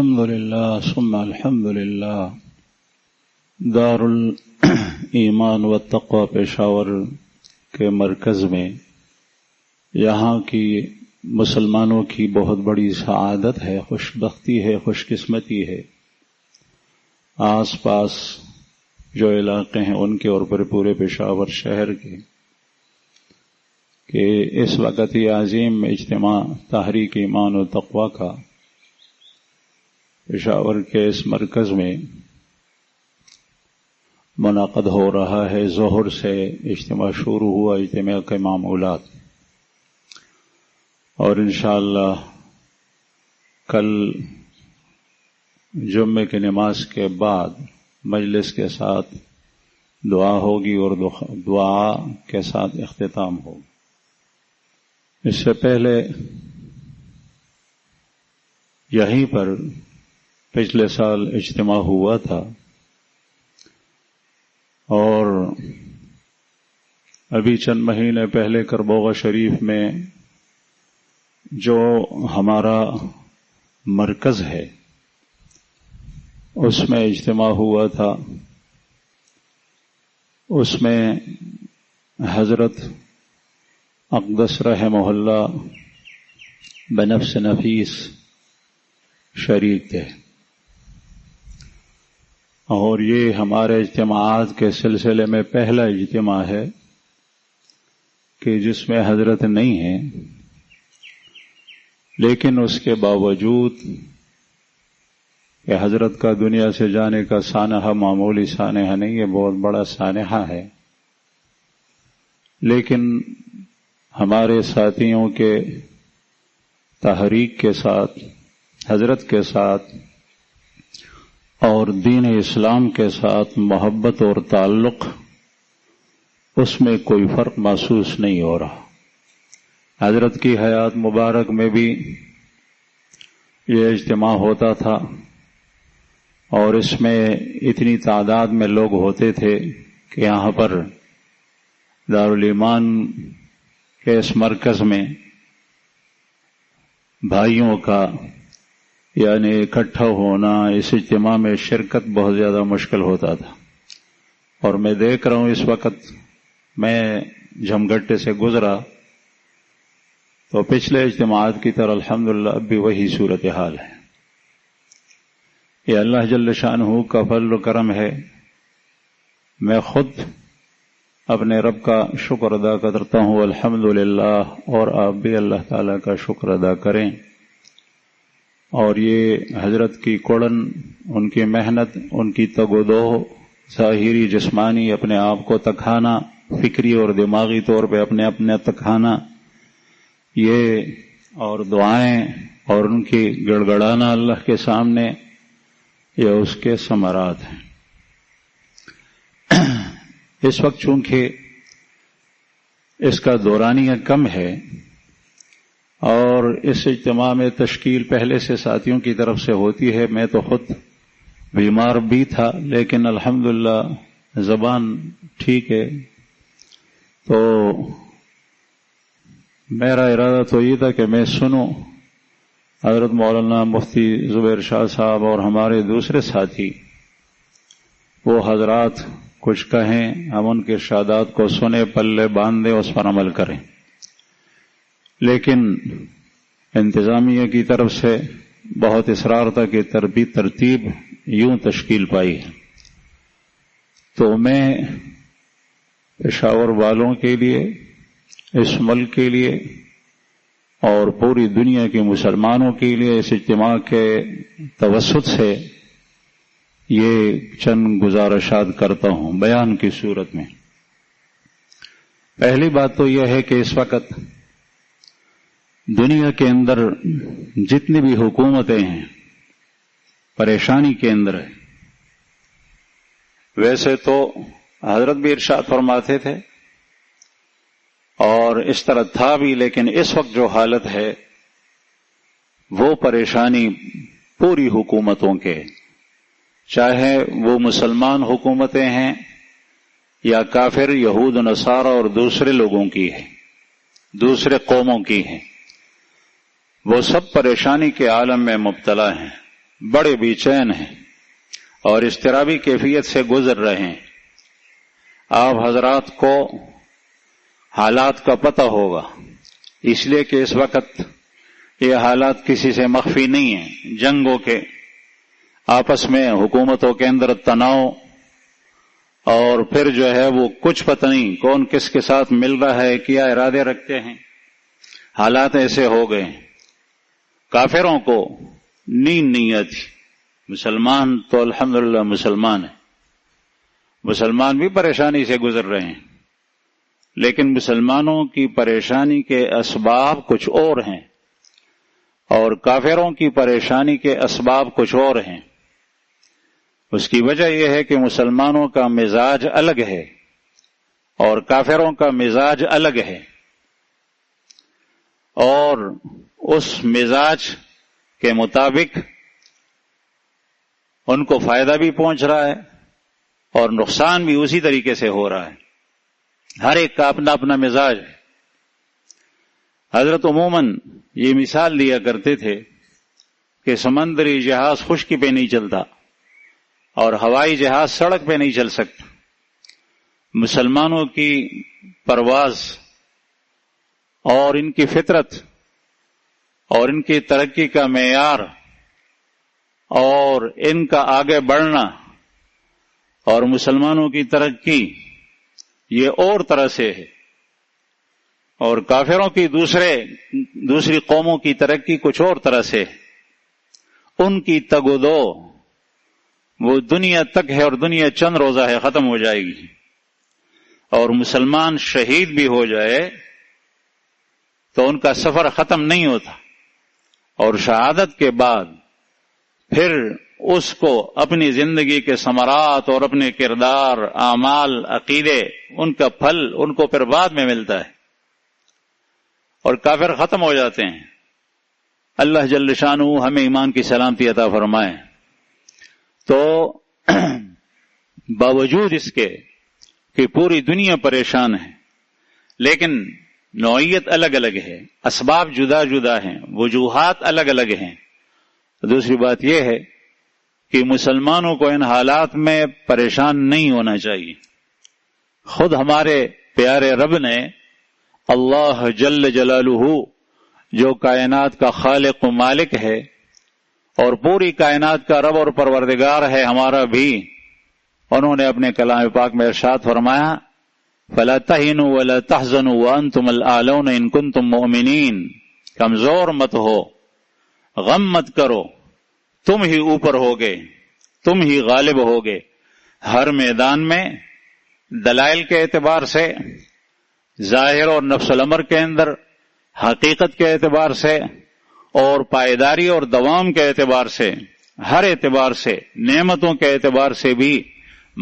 الحمدللہ ثم الحمدللہ دار الایمان والتقوی پشاور کے مرکز میں یہاں کی مسلمانوں کی بہت بڑی سعادت ہے، خوش بختی ہے، خوش قسمتی ہے۔ آس پاس جو علاقے ہیں ان کے اور پورے پشاور شہر کے کہ اس وقت یہ عظیم اجتماع تحریک ایمان و تقوی کا پشاور کے اس مرکز میں منعقد ہو رہا ہے۔ ظہر سے اجتماع شروع ہوا، اجتماع کے معمولات، اور انشاءاللہ کل جمعے کی نماز کے بعد مجلس کے ساتھ دعا ہوگی اور دعا کے ساتھ اختتام ہوگا۔ اس سے پہلے یہیں پر پچھلے سال اجتماع ہوا تھا اور ابھی چند مہینے پہلے کربوغا شریف میں جو ہمارا مرکز ہے اس میں اجتماع ہوا تھا۔ اس میں حضرت اقدس رحمہ اللہ بنفس نفیس شریک تھے، اور یہ ہمارے اجتماعات کے سلسلے میں پہلا اجتماع ہے کہ جس میں حضرت نہیں ہیں، لیکن اس کے باوجود کہ حضرت کا دنیا سے جانے کا سانحہ معمولی سانحہ نہیں ہے، بہت بڑا سانحہ ہے، لیکن ہمارے ساتھیوں کے تحریک کے ساتھ، حضرت کے ساتھ اور دین اسلام کے ساتھ محبت اور تعلق، اس میں کوئی فرق محسوس نہیں ہو رہا۔ حضرت کی حیات مبارک میں بھی یہ اجتماع ہوتا تھا اور اس میں اتنی تعداد میں لوگ ہوتے تھے کہ یہاں پر دارالایمان کے اس مرکز میں بھائیوں کا یعنی اکٹھا ہونا، اس اجتماع میں شرکت بہت زیادہ مشکل ہوتا تھا۔ اور میں دیکھ رہا ہوں اس وقت میں جھمگٹے سے گزرا تو پچھلے اجتماعات کی طرح الحمدللہ اب بھی وہی صورتحال ہے۔ یہ اللہ جل شانہ کا فضل و کرم ہے۔ میں خود اپنے رب کا شکر ادا کرتا ہوں الحمدللہ، اور آپ بھی اللہ تعالیٰ کا شکر ادا کریں۔ اور یہ حضرت کی کڑن، ان کی محنت، ان کی تگ و دو، ظاہری جسمانی اپنے آپ کو تکانا، فکری اور دماغی طور پہ اپنے تکانا، یہ اور دعائیں اور ان کی گڑگڑانا اللہ کے سامنے، یہ اس کے ثمرات ہیں۔ اس وقت چونکہ اس کا دورانیہ کم ہے اور اس اجتماع میں تشکیل پہلے سے ساتھیوں کی طرف سے ہوتی ہے، میں تو خود بیمار بھی تھا لیکن الحمدللہ زبان ٹھیک ہے، تو میرا ارادہ تو یہ تھا کہ میں سنوں حضرت مولانا مفتی زبیر شاہ صاحب اور ہمارے دوسرے ساتھی وہ حضرات کچھ کہیں، ہم ان کے ارشادات کو سنیں، پلے باندھیں، اس پر عمل کریں۔ لیکن انتظامیہ کی طرف سے بہت اصرار تھا کہ ترتیب یوں تشکیل پائی ہے، تو میں پشاور والوں کے لیے، اس ملک کے لیے اور پوری دنیا کے مسلمانوں کے لیے اس اجتماع کے توسط سے یہ چند گزارشات کرتا ہوں بیان کی صورت میں۔ پہلی بات تو یہ ہے کہ اس وقت دنیا کے اندر جتنی بھی حکومتیں ہیں پریشانی کے اندر ہے۔ ویسے تو حضرت بھی ارشاد فرماتے تھے اور اس طرح تھا بھی، لیکن اس وقت جو حالت ہے وہ پریشانی پوری حکومتوں کے، چاہے وہ مسلمان حکومتیں ہیں یا کافر یہود و نصارہ اور دوسرے لوگوں کی ہے، دوسرے قوموں کی ہیں، وہ سب پریشانی کے عالم میں مبتلا ہیں۔ بڑے بے چین ہیں اور اضطرابی کیفیت سے گزر رہے ہیں. آپ حضرات کو حالات کا پتہ ہوگا، اس لیے کہ اس وقت یہ حالات کسی سے مخفی نہیں ہیں. جنگوں کے، آپس میں حکومتوں کے اندر تناؤ، اور پھر جو ہے وہ کچھ پتہ نہیں کون کس کے ساتھ مل رہا ہے، کیا ارادے رکھتے ہیں. حالات ایسے ہو گئے. کافروں کو نیند نہیں آتی. مسلمان تو الحمدللہ مسلمان ہیں، مسلمان بھی پریشانی سے گزر رہے ہیں، لیکن مسلمانوں کی پریشانی کے اسباب کچھ اور ہیں اور کافروں کی پریشانی کے اسباب کچھ اور ہیں. اس کی وجہ یہ ہے کہ مسلمانوں کا مزاج الگ ہے اور کافروں کا مزاج الگ ہے، اور اس مزاج کے مطابق ان کو فائدہ بھی پہنچ رہا ہے اور نقصان بھی اسی طریقے سے ہو رہا ہے. ہر ایک کا اپنا اپنا مزاج ہے. حضرت عموماً یہ مثال دیا کرتے تھے کہ سمندری جہاز خشکی پہ نہیں چلتا اور ہوائی جہاز سڑک پہ نہیں چل سکتا. مسلمانوں کی پرواز اور ان کی فطرت اور ان کی ترقی کا معیار اور ان کا آگے بڑھنا اور مسلمانوں کی ترقی یہ اور طرح سے ہے، اور کافروں کی دوسری قوموں کی ترقی کچھ اور طرح سے ہے. ان کی تگ و دو وہ دنیا تک ہے اور دنیا چند روزہ ہے، ختم ہو جائے گی. اور مسلمان شہید بھی ہو جائے تو ان کا سفر ختم نہیں ہوتا، اور شہادت کے بعد پھر اس کو اپنی زندگی کے ثمرات اور اپنے کردار، اعمال، عقیدے، ان کا پھل ان کو پھر بعد میں ملتا ہے، اور کافر ختم ہو جاتے ہیں. اللہ جل شانہ ہمیں ایمان کی سلامتی عطا فرمائے. تو باوجود اس کے کہ پوری دنیا پریشان ہے، لیکن نوعیت الگ الگ ہے، اسباب جدا جدا ہیں، وجوہات الگ الگ ہیں. دوسری بات یہ ہے کہ مسلمانوں کو ان حالات میں پریشان نہیں ہونا چاہیے. خود ہمارے پیارے رب نے، اللہ جل جلالہ، جو کائنات کا خالق و مالک ہے اور پوری کائنات کا رب اور پروردگار ہے ہمارا بھی، انہوں نے اپنے کلام پاک میں ارشاد فرمایا فَلَا تَهِنُوا وَلَا تَحْزَنُوا وَأَنْتُمُ الْأَعْلَوْنَ إِن كُنتُم مُؤْمِنِينَ. کمزور مت ہو، غم مت کرو، تم ہی اوپر ہوگے، تم ہی غالب ہوگے. ہر میدان میں دلائل کے اعتبار سے، ظاہر اور نفس الامر کے اندر، حقیقت کے اعتبار سے، اور پائیداری اور دوام کے اعتبار سے، ہر اعتبار سے، نعمتوں کے اعتبار سے بھی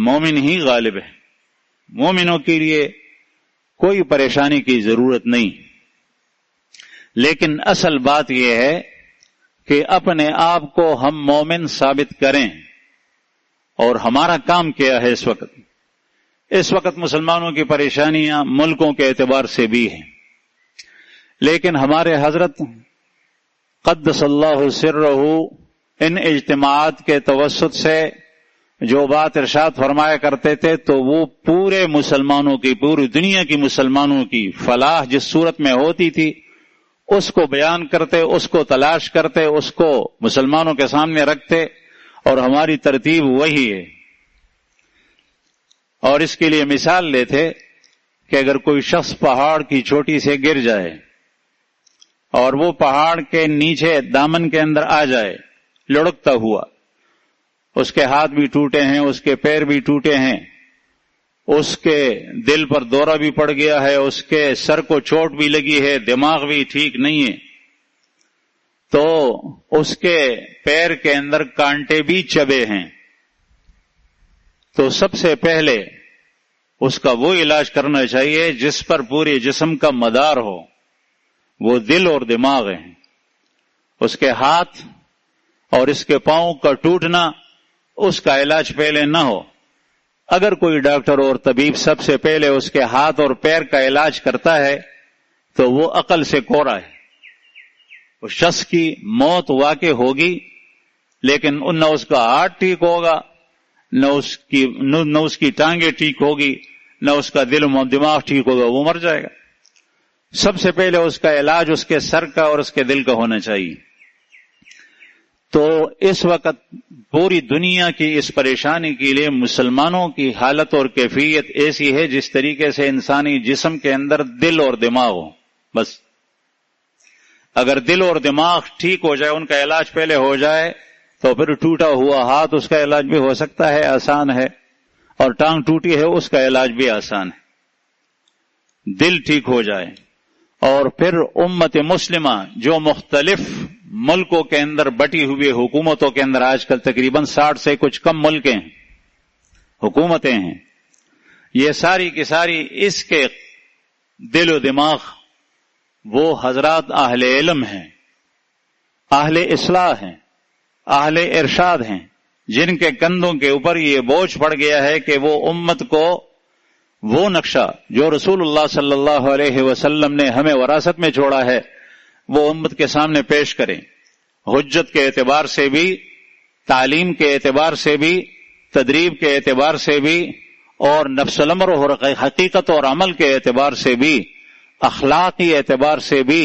مومن ہی غالب ہے. مومنوں کے لیے کوئی پریشانی کی ضرورت نہیں. لیکن اصل بات یہ ہے کہ اپنے آپ کو ہم مومن ثابت کریں. اور ہمارا کام کیا ہے اس وقت مسلمانوں کی پریشانیاں ملکوں کے اعتبار سے بھی ہیں، لیکن ہمارے حضرت قدس اللہ سرہ ان اجتماعات کے توسط سے جو بات ارشاد فرمایا کرتے تھے تو وہ پورے مسلمانوں کی، پوری دنیا کی مسلمانوں کی فلاح جس صورت میں ہوتی تھی اس کو بیان کرتے، اس کو تلاش کرتے، اس کو مسلمانوں کے سامنے رکھتے، اور ہماری ترتیب وہی ہے. اور اس کے لیے مثال لیتے کہ اگر کوئی شخص پہاڑ کی چوٹی سے گر جائے اور وہ پہاڑ کے نیچے دامن کے اندر آ جائے لڑکتا ہوا، اس کے ہاتھ بھی ٹوٹے ہیں، اس کے پیر بھی ٹوٹے ہیں، اس کے دل پر دورہ بھی پڑ گیا ہے، اس کے سر کو چوٹ بھی لگی ہے، دماغ بھی ٹھیک نہیں ہے، تو اس کے پیر کے اندر کانٹے بھی چبے ہیں. تو سب سے پہلے اس کا وہ علاج کرنا چاہیے جس پر پورے جسم کا مدار ہو، وہ دل اور دماغ ہیں. اس کے ہاتھ اور اس کے پاؤں کا ٹوٹنا، اس کا علاج پہلے نہ ہو. اگر کوئی ڈاکٹر اور طبیب سب سے پہلے اس کے ہاتھ اور پیر کا علاج کرتا ہے تو وہ عقل سے کورا ہے. اس شخص کی موت واقع ہوگی لیکن نہ اس کا ہارٹ ٹھیک ہوگا، نہ اس کی ٹانگیں ٹھیک ہوگی، نہ اس کا دل و دماغ ٹھیک ہوگا، وہ مر جائے گا۔ سب سے پہلے اس کا علاج اس کے سر کا اور اس کے دل کا ہونا چاہیے۔ تو اس وقت پوری دنیا کی اس پریشانی کے لیے مسلمانوں کی حالت اور کیفیت ایسی ہے جس طریقے سے انسانی جسم کے اندر دل اور دماغ ہو۔ بس اگر دل اور دماغ ٹھیک ہو جائے، ان کا علاج پہلے ہو جائے، تو پھر ٹوٹا ہوا ہاتھ اس کا علاج بھی ہو سکتا ہے، آسان ہے، اور ٹانگ ٹوٹی ہے اس کا علاج بھی آسان ہے، دل ٹھیک ہو جائے۔ اور پھر امت مسلمہ جو مختلف ملکوں کے اندر بٹی ہوئی حکومتوں کے اندر آج کل تقریباً 60 سے کچھ کم ملکیں حکومتیں ہیں، یہ ساری کی ساری اس کے دل و دماغ وہ حضرات اہل علم ہیں، اہل اصلاح ہیں، اہل ارشاد ہیں، جن کے کندھوں کے اوپر یہ بوجھ پڑ گیا ہے کہ وہ امت کو وہ نقشہ جو رسول اللہ صلی اللہ علیہ وسلم نے ہمیں وراثت میں چھوڑا ہے وہ امت کے سامنے پیش کریں، حجت کے اعتبار سے بھی، تعلیم کے اعتبار سے بھی، تدریب کے اعتبار سے بھی، اور نفس الامر اور حقیقت اور عمل کے اعتبار سے بھی، اخلاقی اعتبار سے بھی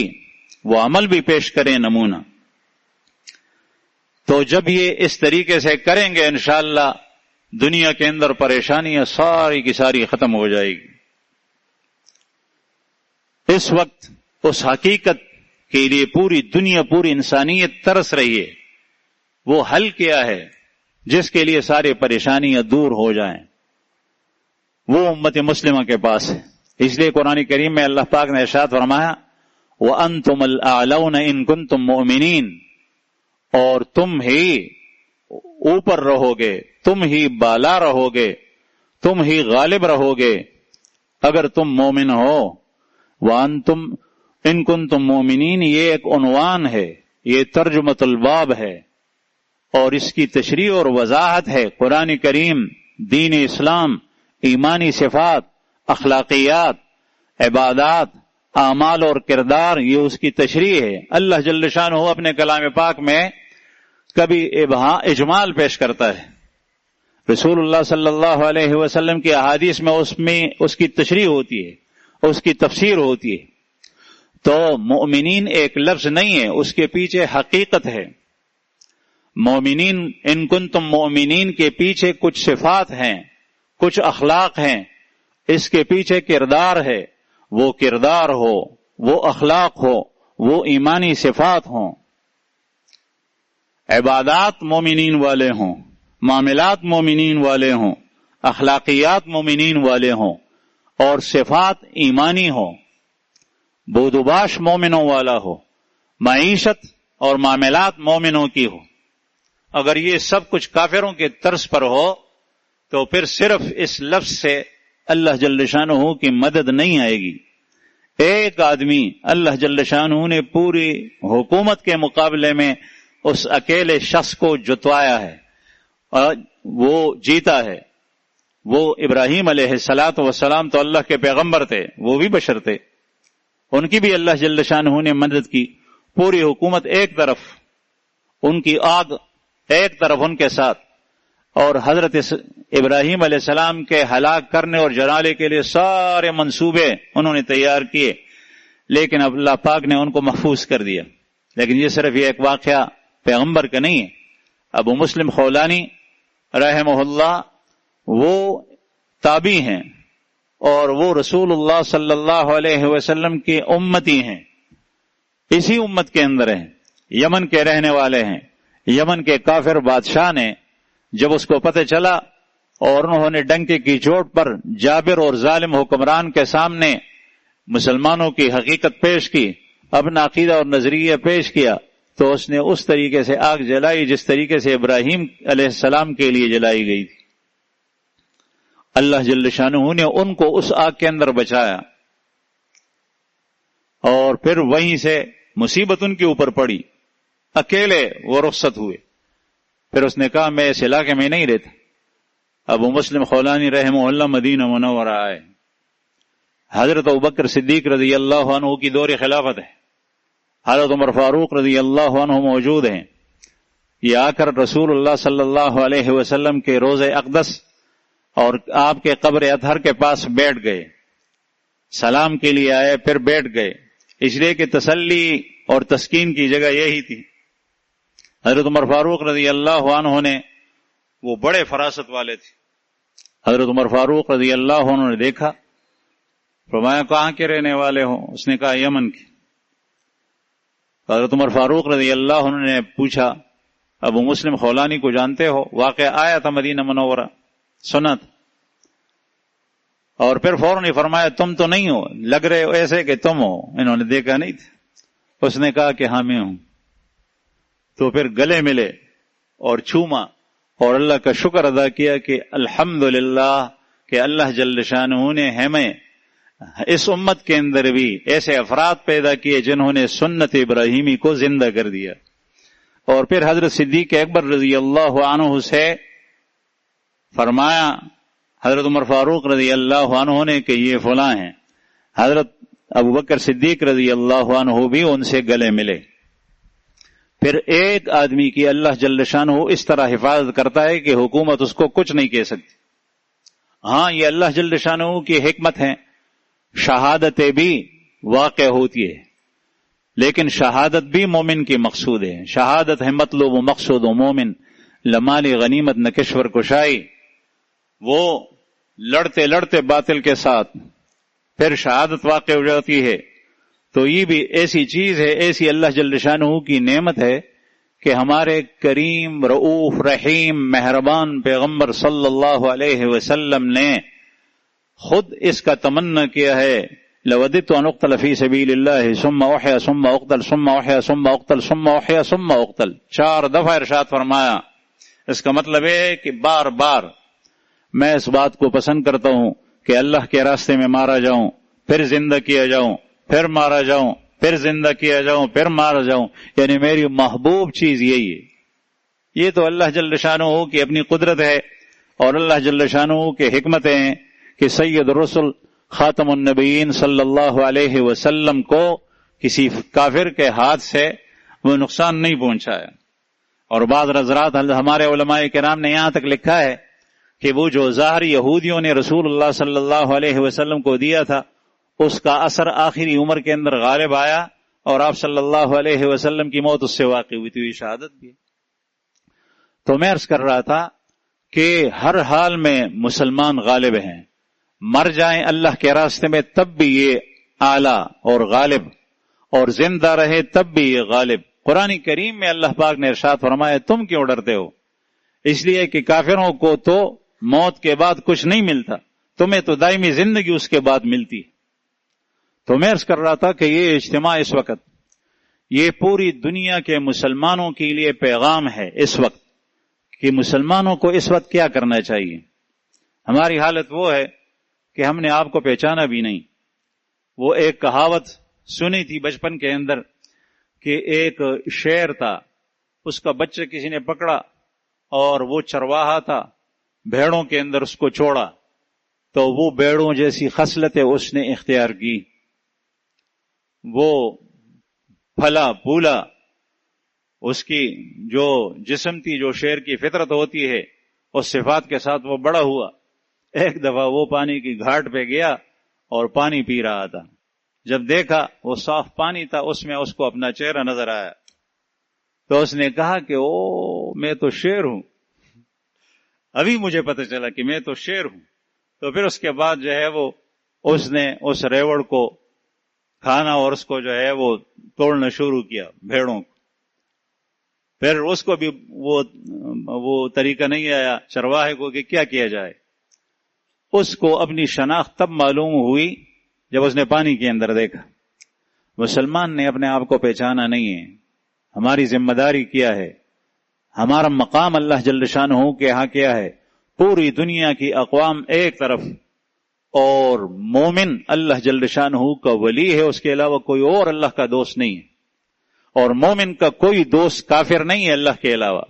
وہ عمل بھی پیش کریں نمونہ۔ تو جب یہ اس طریقے سے کریں گے انشاءاللہ دنیا کے اندر پریشانیاں ساری کی ساری ختم ہو جائے گی۔ اس وقت اس حقیقت کے لیے پوری دنیا، پوری انسانیت ترس رہی ہے، وہ حل کیا ہے جس کے لیے ساری پریشانیاں دور ہو جائیں، وہ امت مسلمہ کے پاس ہے۔ اس لیے قرآن کریم میں اللہ پاک نے ارشاد فرمایا وَأَنْتُمُ الْأَعْلَوْنَ إِن كُنتُم مُؤْمِنِينَ، اور تم ہی اوپر رہو گے، تم ہی بالا رہو گے، تم ہی غالب رہو گے اگر تم مومن ہو۔ وَأَنْتُمْ إِن كُنتُم مُؤْمِنِينَ یہ ایک عنوان ہے، یہ ترجمۃ الباب ہے، اور اس کی تشریح اور وضاحت ہے قرآن کریم، دین اسلام، ایمانی صفات، اخلاقیات، عبادات، اعمال اور کردار، یہ اس کی تشریح ہے۔ اللہ جل شانہ اپنے کلام پاک میں کبھی اجمال پیش کرتا ہے، رسول اللہ صلی اللہ علیہ وسلم کی احادیث میں اس کی تشریح ہوتی ہے، اس کی تفسیر ہوتی ہے۔ تو مومنین ایک لفظ نہیں ہے، اس کے پیچھے حقیقت ہے۔ مومنین ان کنتم مومنین کے پیچھے کچھ صفات ہیں، کچھ اخلاق ہیں، اس کے پیچھے کردار ہے، وہ کردار ہو، وہ اخلاق ہو، وہ ایمانی صفات ہوں، عبادات مومنین والے ہوں، معاملات مومنین والے ہوں، اخلاقیات مومنین والے ہوں، اور صفات ایمانی ہوں، بود و باش مومنوں والا ہو، معیشت اور معاملات مومنوں کی ہو۔ اگر یہ سب کچھ کافروں کے طرز پر ہو تو پھر صرف اس لفظ سے اللہ جل شانہ کی مدد نہیں آئے گی۔ ایک آدمی اللہ جل شانہ نے پوری حکومت کے مقابلے میں اس اکیلے شخص کو جتوایا ہے اور وہ جیتا ہے۔ وہ ابراہیم علیہ السلام تو اللہ کے پیغمبر تھے، وہ بھی بشر تھے، ان کی بھی اللہ جل شانہ نے مدد کی۔ پوری حکومت ایک طرف، ان کی آگ ایک طرف ان کے ساتھ، اور حضرت ابراہیم علیہ السلام کے ہلاک کرنے اور جلانے کے لیے سارے منصوبے انہوں نے تیار کیے، لیکن اللہ پاک نے ان کو محفوظ کر دیا۔ لیکن یہ صرف یہ ایک واقعہ پیغمبر کا نہیں ہے۔ ابو مسلم خولانی رحمہ اللہ وہ تابعی ہیں اور وہ رسول اللہ صلی اللہ علیہ وسلم کی امتی ہیں، اسی امت کے اندر ہیں، یمن کے رہنے والے ہیں۔ یمن کے کافر بادشاہ نے جب اس کو پتہ چلا اور انہوں نے ڈنکے کی چوٹ پر جابر اور ظالم حکمران کے سامنے مسلمانوں کی حقیقت پیش کی، اپنا عقیدہ اور نظریہ پیش کیا، تو اس نے اس طریقے سے آگ جلائی جس طریقے سے ابراہیم علیہ السلام کے لیے جلائی گئی تھی۔ اللہ جل شانہ نے ان کو اس آگ کے اندر بچایا، اور پھر وہیں سے مصیبت ان کے اوپر پڑی، اکیلے وہ رخصت ہوئے۔ پھر اس نے کہا میں اس علاقے میں نہیں رہتا۔ ابو مسلم خولانی رحمہ اللہ مدینہ منورہ آئے، حضرت ابوبکر صدیق رضی اللہ عنہ کی دور خلافت ہے، حضرت عمر فاروق رضی اللہ عنہ موجود ہیں، یہ آ کر رسول اللہ صلی اللہ علیہ وسلم کے روضہ اقدس اور آپ کے قبر اطہر کے پاس بیٹھ گئے، سلام کے لیے آئے، پھر بیٹھ گئے، اس لیے کہ تسلی اور تسکین کی جگہ یہی تھی۔ حضرت عمر فاروق رضی اللہ عنہ نے، وہ بڑے فراست والے تھے، حضرت عمر فاروق رضی اللہ عنہ نے دیکھا، فرمایا کہاں کے رہنے والے ہو؟ اس نے کہا یمن کی۔ حضرت عمر فاروق رضی اللہ عنہ نے پوچھا ابو مسلم خولانی کو جانتے ہو؟ واقعہ آیا تھا مدینہ منورہ، سنا تھا، اور پھر فوراً فرمایا تم تو نہیں ہو، لگ رہے ہو ایسے کہ تم ہو۔ انہوں نے دیکھا نہیں تھا، اس نے کہا کہ ہاں میں ہوں۔ تو پھر گلے ملے اور چھوما اور اللہ کا شکر ادا کیا کہ الحمدللہ کہ اللہ جل شانہ نے ہمیں اس امت کے اندر بھی ایسے افراد پیدا کیے جنہوں نے سنت ابراہیمی کو زندہ کر دیا۔ اور پھر حضرت صدیق اکبر رضی اللہ عنہ سے فرمایا حضرت عمر فاروق رضی اللہ عنہ نے کہ یہ فلاں ہیں۔ حضرت ابوبکر صدیق رضی اللہ عنہ بھی ان سے گلے ملے۔ پھر ایک آدمی کی اللہ جل شانہ اس طرح حفاظت کرتا ہے کہ حکومت اس کو کچھ نہیں کہہ سکتی۔ ہاں یہ اللہ جل شانہ کی حکمت ہے، شہادتیں بھی واقع ہوتی ہے، لیکن شہادت بھی مومن کی مقصود ہے۔ شہادت ہے مطلوب و مقصود و مومن، لمال غنیمت نہ کشور کشائی۔ وہ لڑتے لڑتے باطل کے ساتھ پھر شہادت واقع ہو جاتی ہے۔ تو یہ بھی ایسی چیز ہے، ایسی اللہ جل شانہ کی نعمت ہے کہ ہمارے کریم رؤوف رحیم مہربان پیغمبر صلی اللہ علیہ وسلم نے خود اس کا تمنا کیا ہے، لوددت ان اقتل فی سبیل اللہ ثم احیا ثم اقتل ثم احیا ثم اقتل ثم احیا ثم اقتل، 4 دفعہ ارشاد فرمایا۔ اس کا مطلب ہے کہ بار بار میں اس بات کو پسند کرتا ہوں کہ اللہ کے راستے میں مارا جاؤں، پھر زندہ کیا جاؤں، پھر مارا جاؤں، پھر زندہ کیا جاؤں، پھر مارا جاؤں، یعنی میری محبوب چیز یہی ہے۔ یہ تو اللہ جل شانہ کی اپنی قدرت ہے اور اللہ جل شانہ کے حکمتیں ہیں کہ سید الرسل خاتم النبیین صلی اللہ علیہ وسلم کو کسی کافر کے ہاتھ سے وہ نقصان نہیں پہنچایا۔ اور بعض حضرات ہمارے علماء کرام نے یہاں تک لکھا ہے کہ وہ جو ظاہر یہودیوں نے رسول اللہ صلی اللہ علیہ وسلم کو دیا تھا، اس کا اثر آخری عمر کے اندر غالب آیا اور آپ صلی اللہ علیہ وسلم کی موت اس سے واقع ہوئی تھی، شہادت بھی۔ تو میں عرض کر رہا تھا کہ ہر حال میں مسلمان غالب ہیں، مر جائیں اللہ کے راستے میں تب بھی یہ اعلیٰ اور غالب، اور زندہ رہے تب بھی یہ غالب۔ قرآن کریم میں اللہ پاک نے ارشاد فرمایا تم کیوں ڈرتے ہو؟ اس لیے کہ کافروں کو تو موت کے بعد کچھ نہیں ملتا، تمہیں تو دائمی زندگی اس کے بعد ملتی ہے۔ تو میں عرض کر رہا تھا کہ یہ اجتماع اس وقت یہ پوری دنیا کے مسلمانوں کے لیے پیغام ہے اس وقت کہ مسلمانوں کو اس وقت کیا کرنا چاہیے۔ ہماری حالت وہ ہے کہ ہم نے آپ کو پہچانا بھی نہیں۔ وہ ایک کہاوت سنی تھی بچپن کے اندر کہ ایک شیر تھا، اس کا بچہ کسی نے پکڑا اور وہ چرواہا تھا، بھیڑوں کے اندر اس کو چھوڑا تو وہ بھیڑوں جیسی خصلتیں اس نے اختیار کی، وہ پھلا پھولا، اس کی جو جسم تھی، جو شیر کی فطرت ہوتی ہے، اس صفات کے ساتھ وہ بڑا ہوا۔ ایک دفعہ وہ پانی کی گھاٹ پہ گیا اور پانی پی رہا تھا، جب دیکھا وہ صاف پانی تھا، اس میں اس کو اپنا چہرہ نظر آیا تو اس نے کہا کہ او میں تو شیر ہوں، ابھی مجھے پتہ چلا کہ میں تو شیر ہوں۔ تو پھر اس کے بعد جو ہے وہ اس نے اس ریوڑ کو کھانا اور اس کو جو ہے وہ توڑنا شروع کیا بھیڑوں کو۔ پھر اس کو بھی وہ طریقہ نہیں آیا چرواہے کو کہ کیا کیا جائے۔ اس کو اپنی شناخت تب معلوم ہوئی جب اس نے پانی کے اندر دیکھا۔ مسلمان نے اپنے آپ کو پہچانا نہیں ہے۔ ہماری ذمہ داری کیا ہے؟ ہمارا مقام اللہ جل شانہ کے ہاں کیا ہے؟ پوری دنیا کی اقوام ایک طرف اور مومن اللہ جل شانہ کا ولی ہے، اس کے علاوہ کوئی اور اللہ کا دوست نہیں ہے، اور مومن کا کوئی دوست کافر نہیں ہے اللہ کے علاوہ۔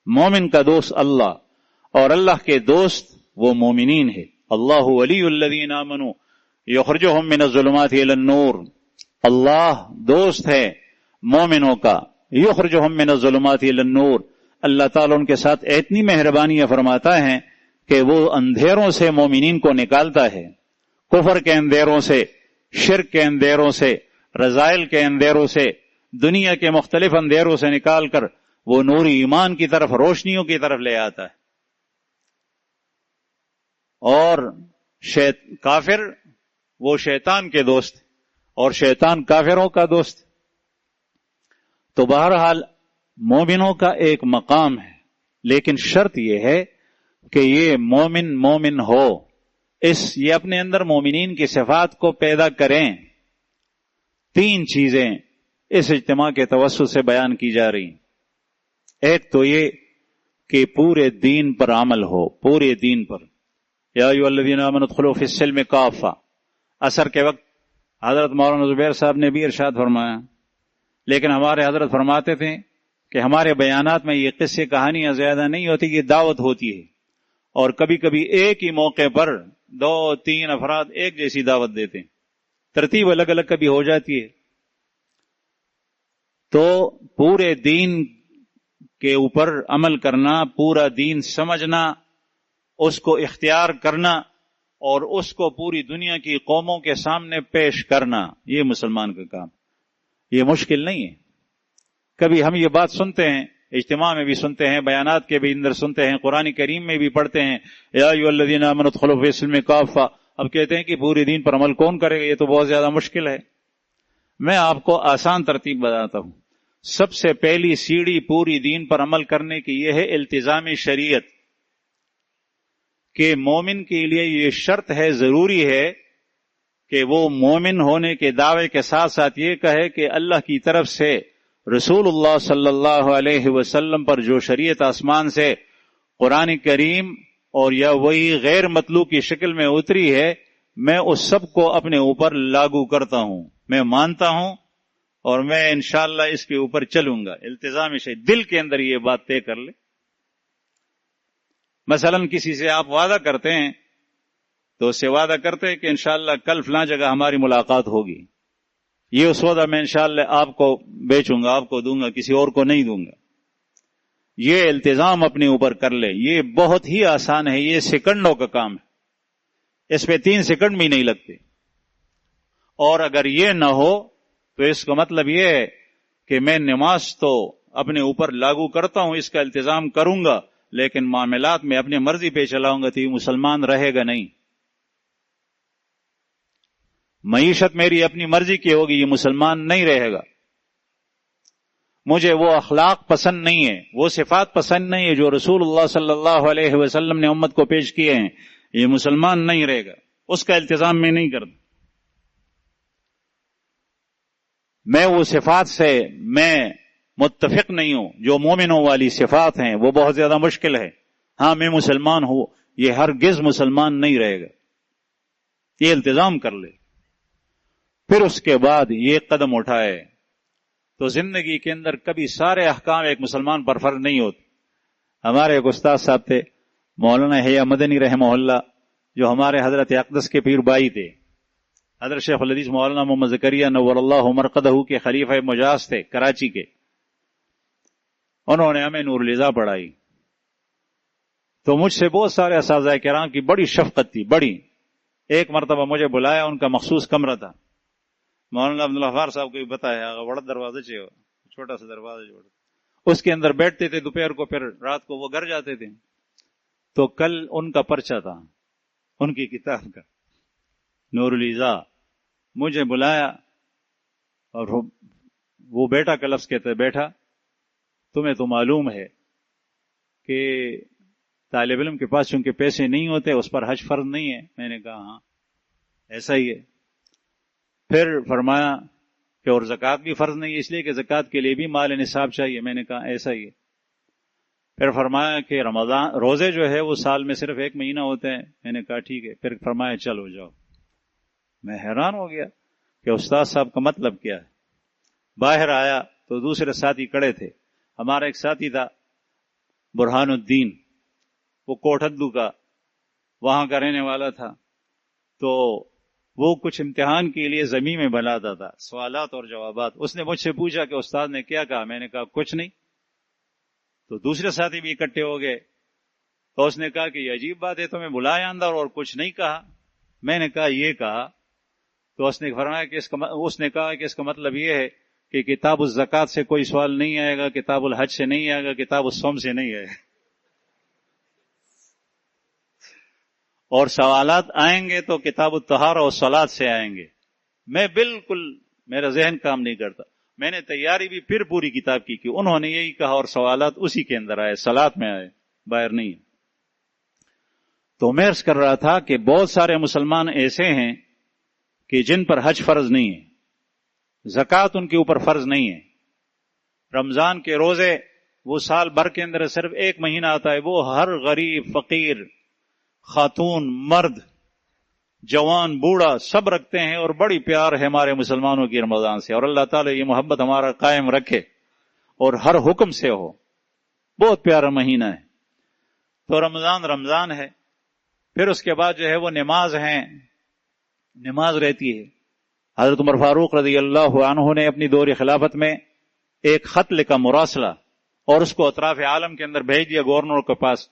مومن کا دوست اللہ، اور اللہ کے دوست وہ مومنین ہے۔ اللہ ولی الذین آمنوا یخرجہم من الظلمات الی النور، اللہ دوست ہے مومنوں کا، یخرجہم من الظلمات الی النور، اللہ تعالیٰ ان کے ساتھ اتنی مہربانیاں فرماتا ہے کہ وہ اندھیروں سے مومنین کو نکالتا ہے، کفر کے اندھیروں سے، شرک کے اندھیروں سے، رذائل کے اندھیروں سے، دنیا کے مختلف اندھیروں سے نکال کر وہ نور ایمان کی طرف، روشنیوں کی طرف لے آتا ہے۔ اور کافر وہ شیطان کے دوست اور شیطان کافروں کا دوست۔ تو بہرحال مومنوں کا ایک مقام ہے، لیکن شرط یہ ہے کہ یہ مومن ہو، یہ اپنے اندر مومنین کی صفات کو پیدا کریں۔ 3 چیزیں اس اجتماع کے توسط سے بیان کی جا رہی ہیں۔ ایک تو یہ کہ پورے دین پر عمل ہو، پورے دین پر۔ یا ایھا الذین آمنوا ادخلوا فی السلم کافہ، عصر کے وقت حضرت مولانا زبیر صاحب نے بھی ارشاد فرمایا، لیکن ہمارے حضرت فرماتے تھے کہ ہمارے بیانات میں یہ قصے کہانیاں زیادہ نہیں ہوتی، یہ دعوت ہوتی ہے، اور کبھی کبھی ایک ہی موقع پر 2-3 افراد ایک جیسی دعوت دیتے ہیں، ترتیب الگ الگ کبھی ہو جاتی ہے۔ تو پورے دین کے اوپر عمل کرنا، پورا دین سمجھنا، اس کو اختیار کرنا اور اس کو پوری دنیا کی قوموں کے سامنے پیش کرنا، یہ مسلمان کا کام۔ یہ مشکل نہیں ہے۔ کبھی ہم یہ بات سنتے ہیں، اجتماع میں بھی سنتے ہیں، بیانات کے بھی اندر سنتے ہیں، قرآن کریم میں بھی پڑھتے ہیں، یا ایھا الذین آمنوا ادخلوا فی السلم کافہ۔ اب کہتے ہیں کہ پورے دین پر عمل کون کرے گا، یہ تو بہت زیادہ مشکل ہے۔ میں آپ کو آسان ترتیب بتاتا ہوں۔ سب سے پہلی سیڑھی پوری دین پر عمل کرنے کی یہ ہے التزام شریعت، کہ مومن کے لیے یہ شرط ہے، ضروری ہے کہ وہ مومن ہونے کے دعوے کے ساتھ ساتھ یہ کہے کہ اللہ کی طرف سے رسول اللہ صلی اللہ علیہ وسلم پر جو شریعت آسمان سے قرآن کریم اور یا وہی غیر مطلوع کی شکل میں اتری ہے، میں اس سب کو اپنے اوپر لاگو کرتا ہوں، میں مانتا ہوں اور میں انشاءاللہ اس کے اوپر چلوں گا۔ التزام شریعت، دل کے اندر یہ بات طے کر لے۔ مثلا کسی سے آپ وعدہ کرتے ہیں تو اس سے وعدہ کرتے ہیں کہ انشاءاللہ کل فلاں جگہ ہماری ملاقات ہوگی، یہ اس وعدہ میں انشاءاللہ آپ کو بیچوں گا، آپ کو دوں گا، کسی اور کو نہیں دوں گا۔ یہ التزام اپنے اوپر کر لے، یہ بہت ہی آسان ہے، یہ سیکنڈوں کا کام ہے، اس پہ 3 سیکنڈ بھی نہیں لگتے۔ اور اگر یہ نہ ہو تو اس کا مطلب یہ ہے کہ میں نماز تو اپنے اوپر لاگو کرتا ہوں، اس کا التزام کروں گا، لیکن معاملات میں اپنی مرضی پہ چلاؤں گا تو یہ مسلمان رہے گا نہیں۔ معیشت میری اپنی مرضی کی ہوگی، یہ مسلمان نہیں رہے گا۔ مجھے وہ اخلاق پسند نہیں ہے، وہ صفات پسند نہیں ہے جو رسول اللہ صلی اللہ علیہ وسلم نے امت کو پیش کیے ہیں، یہ مسلمان نہیں رہے گا، اس کا التزام میں نہیں کرتا۔ میں وہ صفات سے میں متفق نہیں ہوں جو مومنوں والی صفات ہیں، وہ بہت زیادہ مشکل ہے۔ ہاں میں مسلمان ہوں، یہ ہرگز مسلمان نہیں رہے گا، یہ التزام کر لے۔ پھر اس کے بعد یہ قدم اٹھائے تو زندگی کے اندر کبھی سارے احکام ایک مسلمان پر فرض نہیں ہوتے۔ ہمارے ایک استاد صاحب تھے مولانا حیا مدنی رحمہ اللہ، جو ہمارے حضرت اقدس کے پیر بائی تھے، حضرت شیخ الحدیث مولانا محمد زکریا نور اللہ مرقدہ کے خلیفہ مجاز تھے کراچی کے۔ انہوں نے ہمیں نور الہدیٰ پڑھائی، تو مجھ سے بہت سارے اساتذہ کرام کی بڑی شفقت تھی، بڑی۔ ایک مرتبہ مجھے بلایا، ان کا مخصوص کمرہ تھا، مولانا عبدالغفار صاحب کو بھی بتایا، بڑا دروازہ چاہیے، چھوٹا سا دروازہ چھوڑا، اس کے اندر بیٹھتے تھے دوپہر کو، پھر رات کو وہ گھر جاتے تھے۔ تو کل ان کا پرچہ تھا، ان کی کتاب کا، نور الہدیٰ۔ مجھے بلایا اور وہ بیٹا کا لفظ کہتے بیٹھا، تمہیں تو معلوم ہے کہ طالب علم کے پاس چونکہ پیسے نہیں ہوتے اس پر حج فرض نہیں ہے۔ میں نے کہا ہاں ایسا ہی ہے۔ پھر فرمایا کہ اور زکوٰۃ بھی فرض نہیں ہے، اس لیے کہ زکوٰۃ کے لیے بھی مال نصاب چاہیے۔ میں نے کہا ایسا ہی ہے۔ پھر فرمایا کہ رمضان روزے جو ہے وہ سال میں صرف 1 مہینہ ہوتے ہیں۔ میں نے کہا ٹھیک ہے۔ پھر فرمایا چلو جاؤ۔ میں حیران ہو گیا کہ استاد صاحب کا مطلب کیا ہے۔ باہر آیا تو دوسرے ساتھی کڑے تھے، ہمارا ایک ساتھی تھا برہان الدین، وہ کوٹھدو کا وہاں کا رہنے والا تھا، تو وہ کچھ امتحان کے لیے زمین میں بناتا تھا، سوالات اور جوابات۔ اس نے مجھ سے پوچھا کہ استاد نے کیا کہا؟ میں نے کہا کچھ نہیں۔ تو دوسرے ساتھی بھی اکٹھے ہو گئے. تو اس نے کہا کہ یہ عجیب بات ہے، تمہیں بلایا اندر اور کچھ نہیں کہا. میں نے کہا یہ کہا. تو اس نے فرمایا کہ اس نے کہا کہ اس کا مطلب یہ ہے کہ کتاب الزکات سے کوئی سوال نہیں آئے گا، کتاب الحج سے نہیں آئے گا، کتاب الصوم سے نہیں آئے گا، اور سوالات آئیں گے تو کتاب الطہارہ اور صلاۃ سے آئیں گے. میں بالکل، میرا ذہن کام نہیں کرتا. میں نے تیاری بھی پھر پوری کتاب کی کہ انہوں نے یہی کہا اور سوالات اسی کے اندر آئے، صلاۃ میں آئے، باہر نہیں. تو میں عرض کر رہا تھا کہ بہت سارے مسلمان ایسے ہیں کہ جن پر حج فرض نہیں ہے، زکوٰۃ ان کے اوپر فرض نہیں ہے. رمضان کے روزے وہ سال بھر کے اندر صرف ایک مہینہ آتا ہے، وہ ہر غریب، فقیر، خاتون، مرد، جوان، بوڑھا سب رکھتے ہیں، اور بڑی پیار ہے ہمارے مسلمانوں کی رمضان سے. اور اللہ تعالیٰ یہ محبت ہمارا قائم رکھے اور ہر حکم سے ہو. بہت پیارا مہینہ ہے. تو رمضان ہے. پھر اس کے بعد جو ہے وہ نماز رہتی ہے. حضرت عمر فاروق رضی اللہ عنہ نے اپنی دور خلافت میں ایک خط لکھا، مراسلہ، اور اس کو اطراف عالم کے اندر بھیج دیا گورنر کے پاس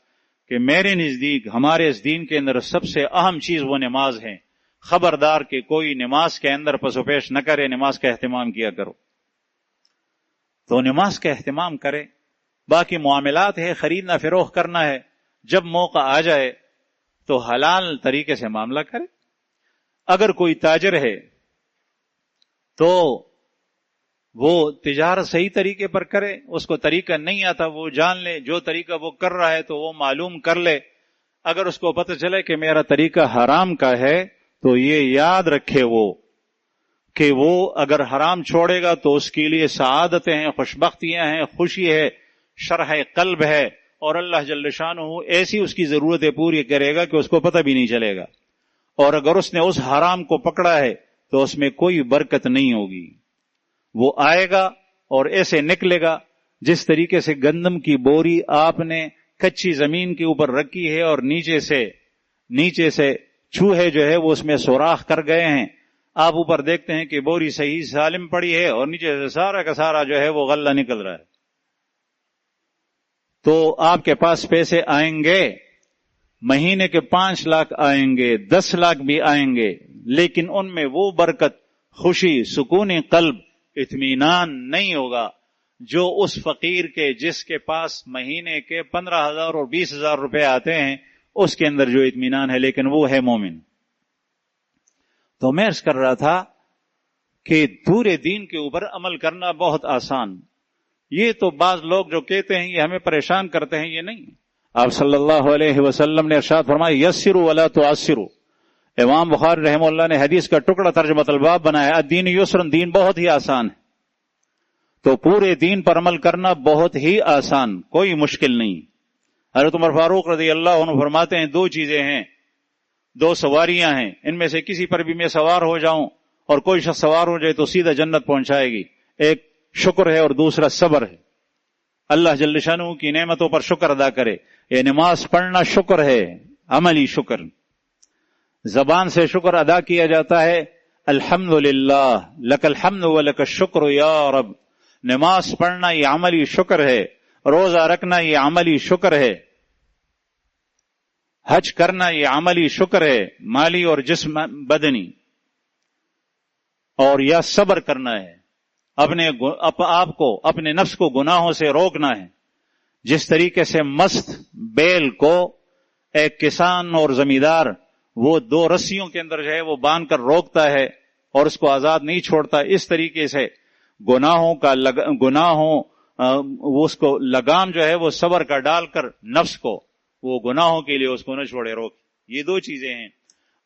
کہ میرے نزدیک ہمارے اس دین کے اندر سب سے اہم چیز وہ نماز ہے. خبردار کہ کوئی نماز کے اندر پس و پیش نہ کرے، نماز کا اہتمام کیا کرو. تو نماز کا اہتمام کرے. باقی معاملات ہے، خریدنا فروخت کرنا ہے، جب موقع آ جائے تو حلال طریقے سے معاملہ کرے. اگر کوئی تاجر ہے تو وہ تجارت صحیح طریقے پر کرے، اس کو طریقہ نہیں آتا وہ جان لے، جو طریقہ وہ کر رہا ہے تو وہ معلوم کر لے. اگر اس کو پتہ چلے کہ میرا طریقہ حرام کا ہے تو یہ یاد رکھے وہ کہ وہ اگر حرام چھوڑے گا تو اس کے لیے سعادتیں ہیں، خوشبختیاں ہیں، خوشی ہے، شرح قلب ہے، اور اللہ جل شانہ ایسی اس کی ضرورتیں پوری کرے گا کہ اس کو پتہ بھی نہیں چلے گا. اور اگر اس نے اس حرام کو پکڑا ہے تو اس میں کوئی برکت نہیں ہوگی. وہ آئے گا اور ایسے نکلے گا جس طریقے سے گندم کی بوری آپ نے کچی زمین کے اوپر رکھی ہے اور نیچے سے چوہے جو ہے وہ اس میں سوراخ کر گئے ہیں. آپ اوپر دیکھتے ہیں کہ بوری صحیح سالم پڑی ہے اور نیچے سے سارا کا سارا جو ہے وہ غلہ نکل رہا ہے. تو آپ کے پاس پیسے آئیں گے، مہینے کے 5 لاکھ آئیں گے، 10 لاکھ بھی آئیں گے، لیکن ان میں وہ برکت، خوشی، سکون قلب، اطمینان نہیں ہوگا جو اس فقیر کے جس کے پاس مہینے کے 15,000 اور 20,000 روپے آتے ہیں اس کے اندر جو اطمینان ہے، لیکن وہ ہے مومن. تو میں عرض کر رہا تھا کہ پورے دین کے اوپر عمل کرنا بہت آسان. یہ تو بعض لوگ جو کہتے ہیں یہ ہمیں پریشان کرتے ہیں، یہ نہیں. آپ صلی اللہ علیہ وسلم نے ارشاد فرمایا یسروا ولا تعسروا. امام بخاری رحمہ اللہ نے حدیث کا ٹکڑا ترجمہ الباب بنایا، الدین یسر، دین بہت ہی آسان ہے. تو پورے دین پر عمل کرنا بہت ہی آسان، کوئی مشکل نہیں. حضرت عمر فاروق رضی اللہ عنہ فرماتے ہیں 2 چیزیں ہیں، 2 سواریاں ہیں، ان میں سے کسی پر بھی میں سوار ہو جاؤں اور کوئی شخص سوار ہو جائے تو سیدھا جنت پہنچائے گی. ایک شکر ہے اور دوسرا صبر ہے. اللہ جل شانہ کی نعمتوں پر شکر ادا کرے. یہ نماز پڑھنا شکر ہے، عملی شکر. زبان سے شکر ادا کیا جاتا ہے، الحمدللہ لک الحمد ولک الشکر یا رب. نماز پڑھنا یہ عملی شکر ہے، روزہ رکھنا یہ عملی شکر ہے، حج کرنا یہ عملی شکر ہے، مالی اور جسم بدنی. اور یا صبر کرنا ہے، اپنے آپ کو، اپنے نفس کو گناہوں سے روکنا ہے. جس طریقے سے مست بیل کو ایک کسان اور زمیندار وہ 2 رسیوں کے اندر جو ہے وہ باندھ کر روکتا ہے اور اس کو آزاد نہیں چھوڑتا، اس طریقے سے اس کو لگام جو ہے وہ صبر کا ڈال کر نفس کو وہ گناہوں کے لیے اس کو نہ چھوڑے، روک. یہ 2 چیزیں ہیں.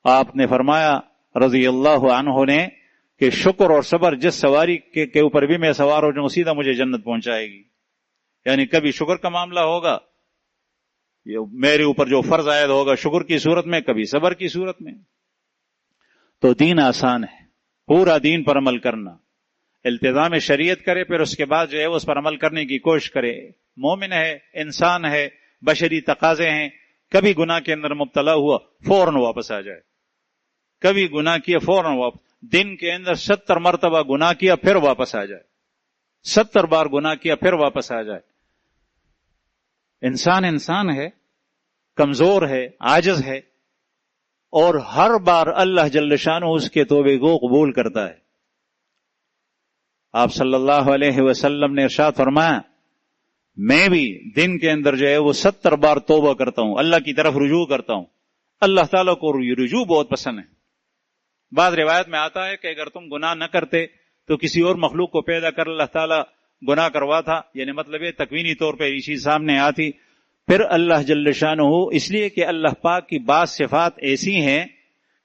آپ نے فرمایا رضی اللہ عنہ نے کہ شکر اور صبر جس سواری کے اوپر بھی میں سوار ہو جاؤں سیدھا مجھے جنت پہنچائے گی. یعنی کبھی شکر کا معاملہ ہوگا، میرے اوپر جو فرض عائد ہوگا شکر کی صورت میں، کبھی صبر کی صورت میں. تو دین آسان ہے، پورا دین پر عمل کرنا، التزام شریعت کرے، پھر اس کے بعد جو ہے اس پر عمل کرنے کی کوشش کرے. مومن ہے، انسان ہے، بشری تقاضے ہیں. کبھی گناہ کے اندر مبتلا ہوا فوراً واپس آ جائے، کبھی گناہ کیا فوراً واپس. دن کے اندر 70 مرتبہ گناہ کیا پھر واپس آ جائے، 70 بار گناہ کیا پھر واپس آ جائے. انسان ہے، کمزور ہے، عاجز ہے، اور ہر بار اللہ جل شانہ اس کے توبے کو قبول کرتا ہے۔ آپ صلی اللہ علیہ وسلم نے ارشاد فرمایا میں بھی دن کے اندر جو ہے وہ 70 بار توبہ کرتا ہوں، اللہ کی طرف رجوع کرتا ہوں۔ اللہ تعالیٰ کو رجوع بہت پسند ہے۔ بعض روایت میں آتا ہے کہ اگر تم گناہ نہ کرتے تو کسی اور مخلوق کو پیدا کر اللہ تعالیٰ گناہ کروا تھا، یعنی مطلب یہ تکوینی طور پہ یہ چیز سامنے آتی۔ پھر اللہ جل شانہ اس لیے کہ اللہ پاک کی بعض صفات ایسی ہیں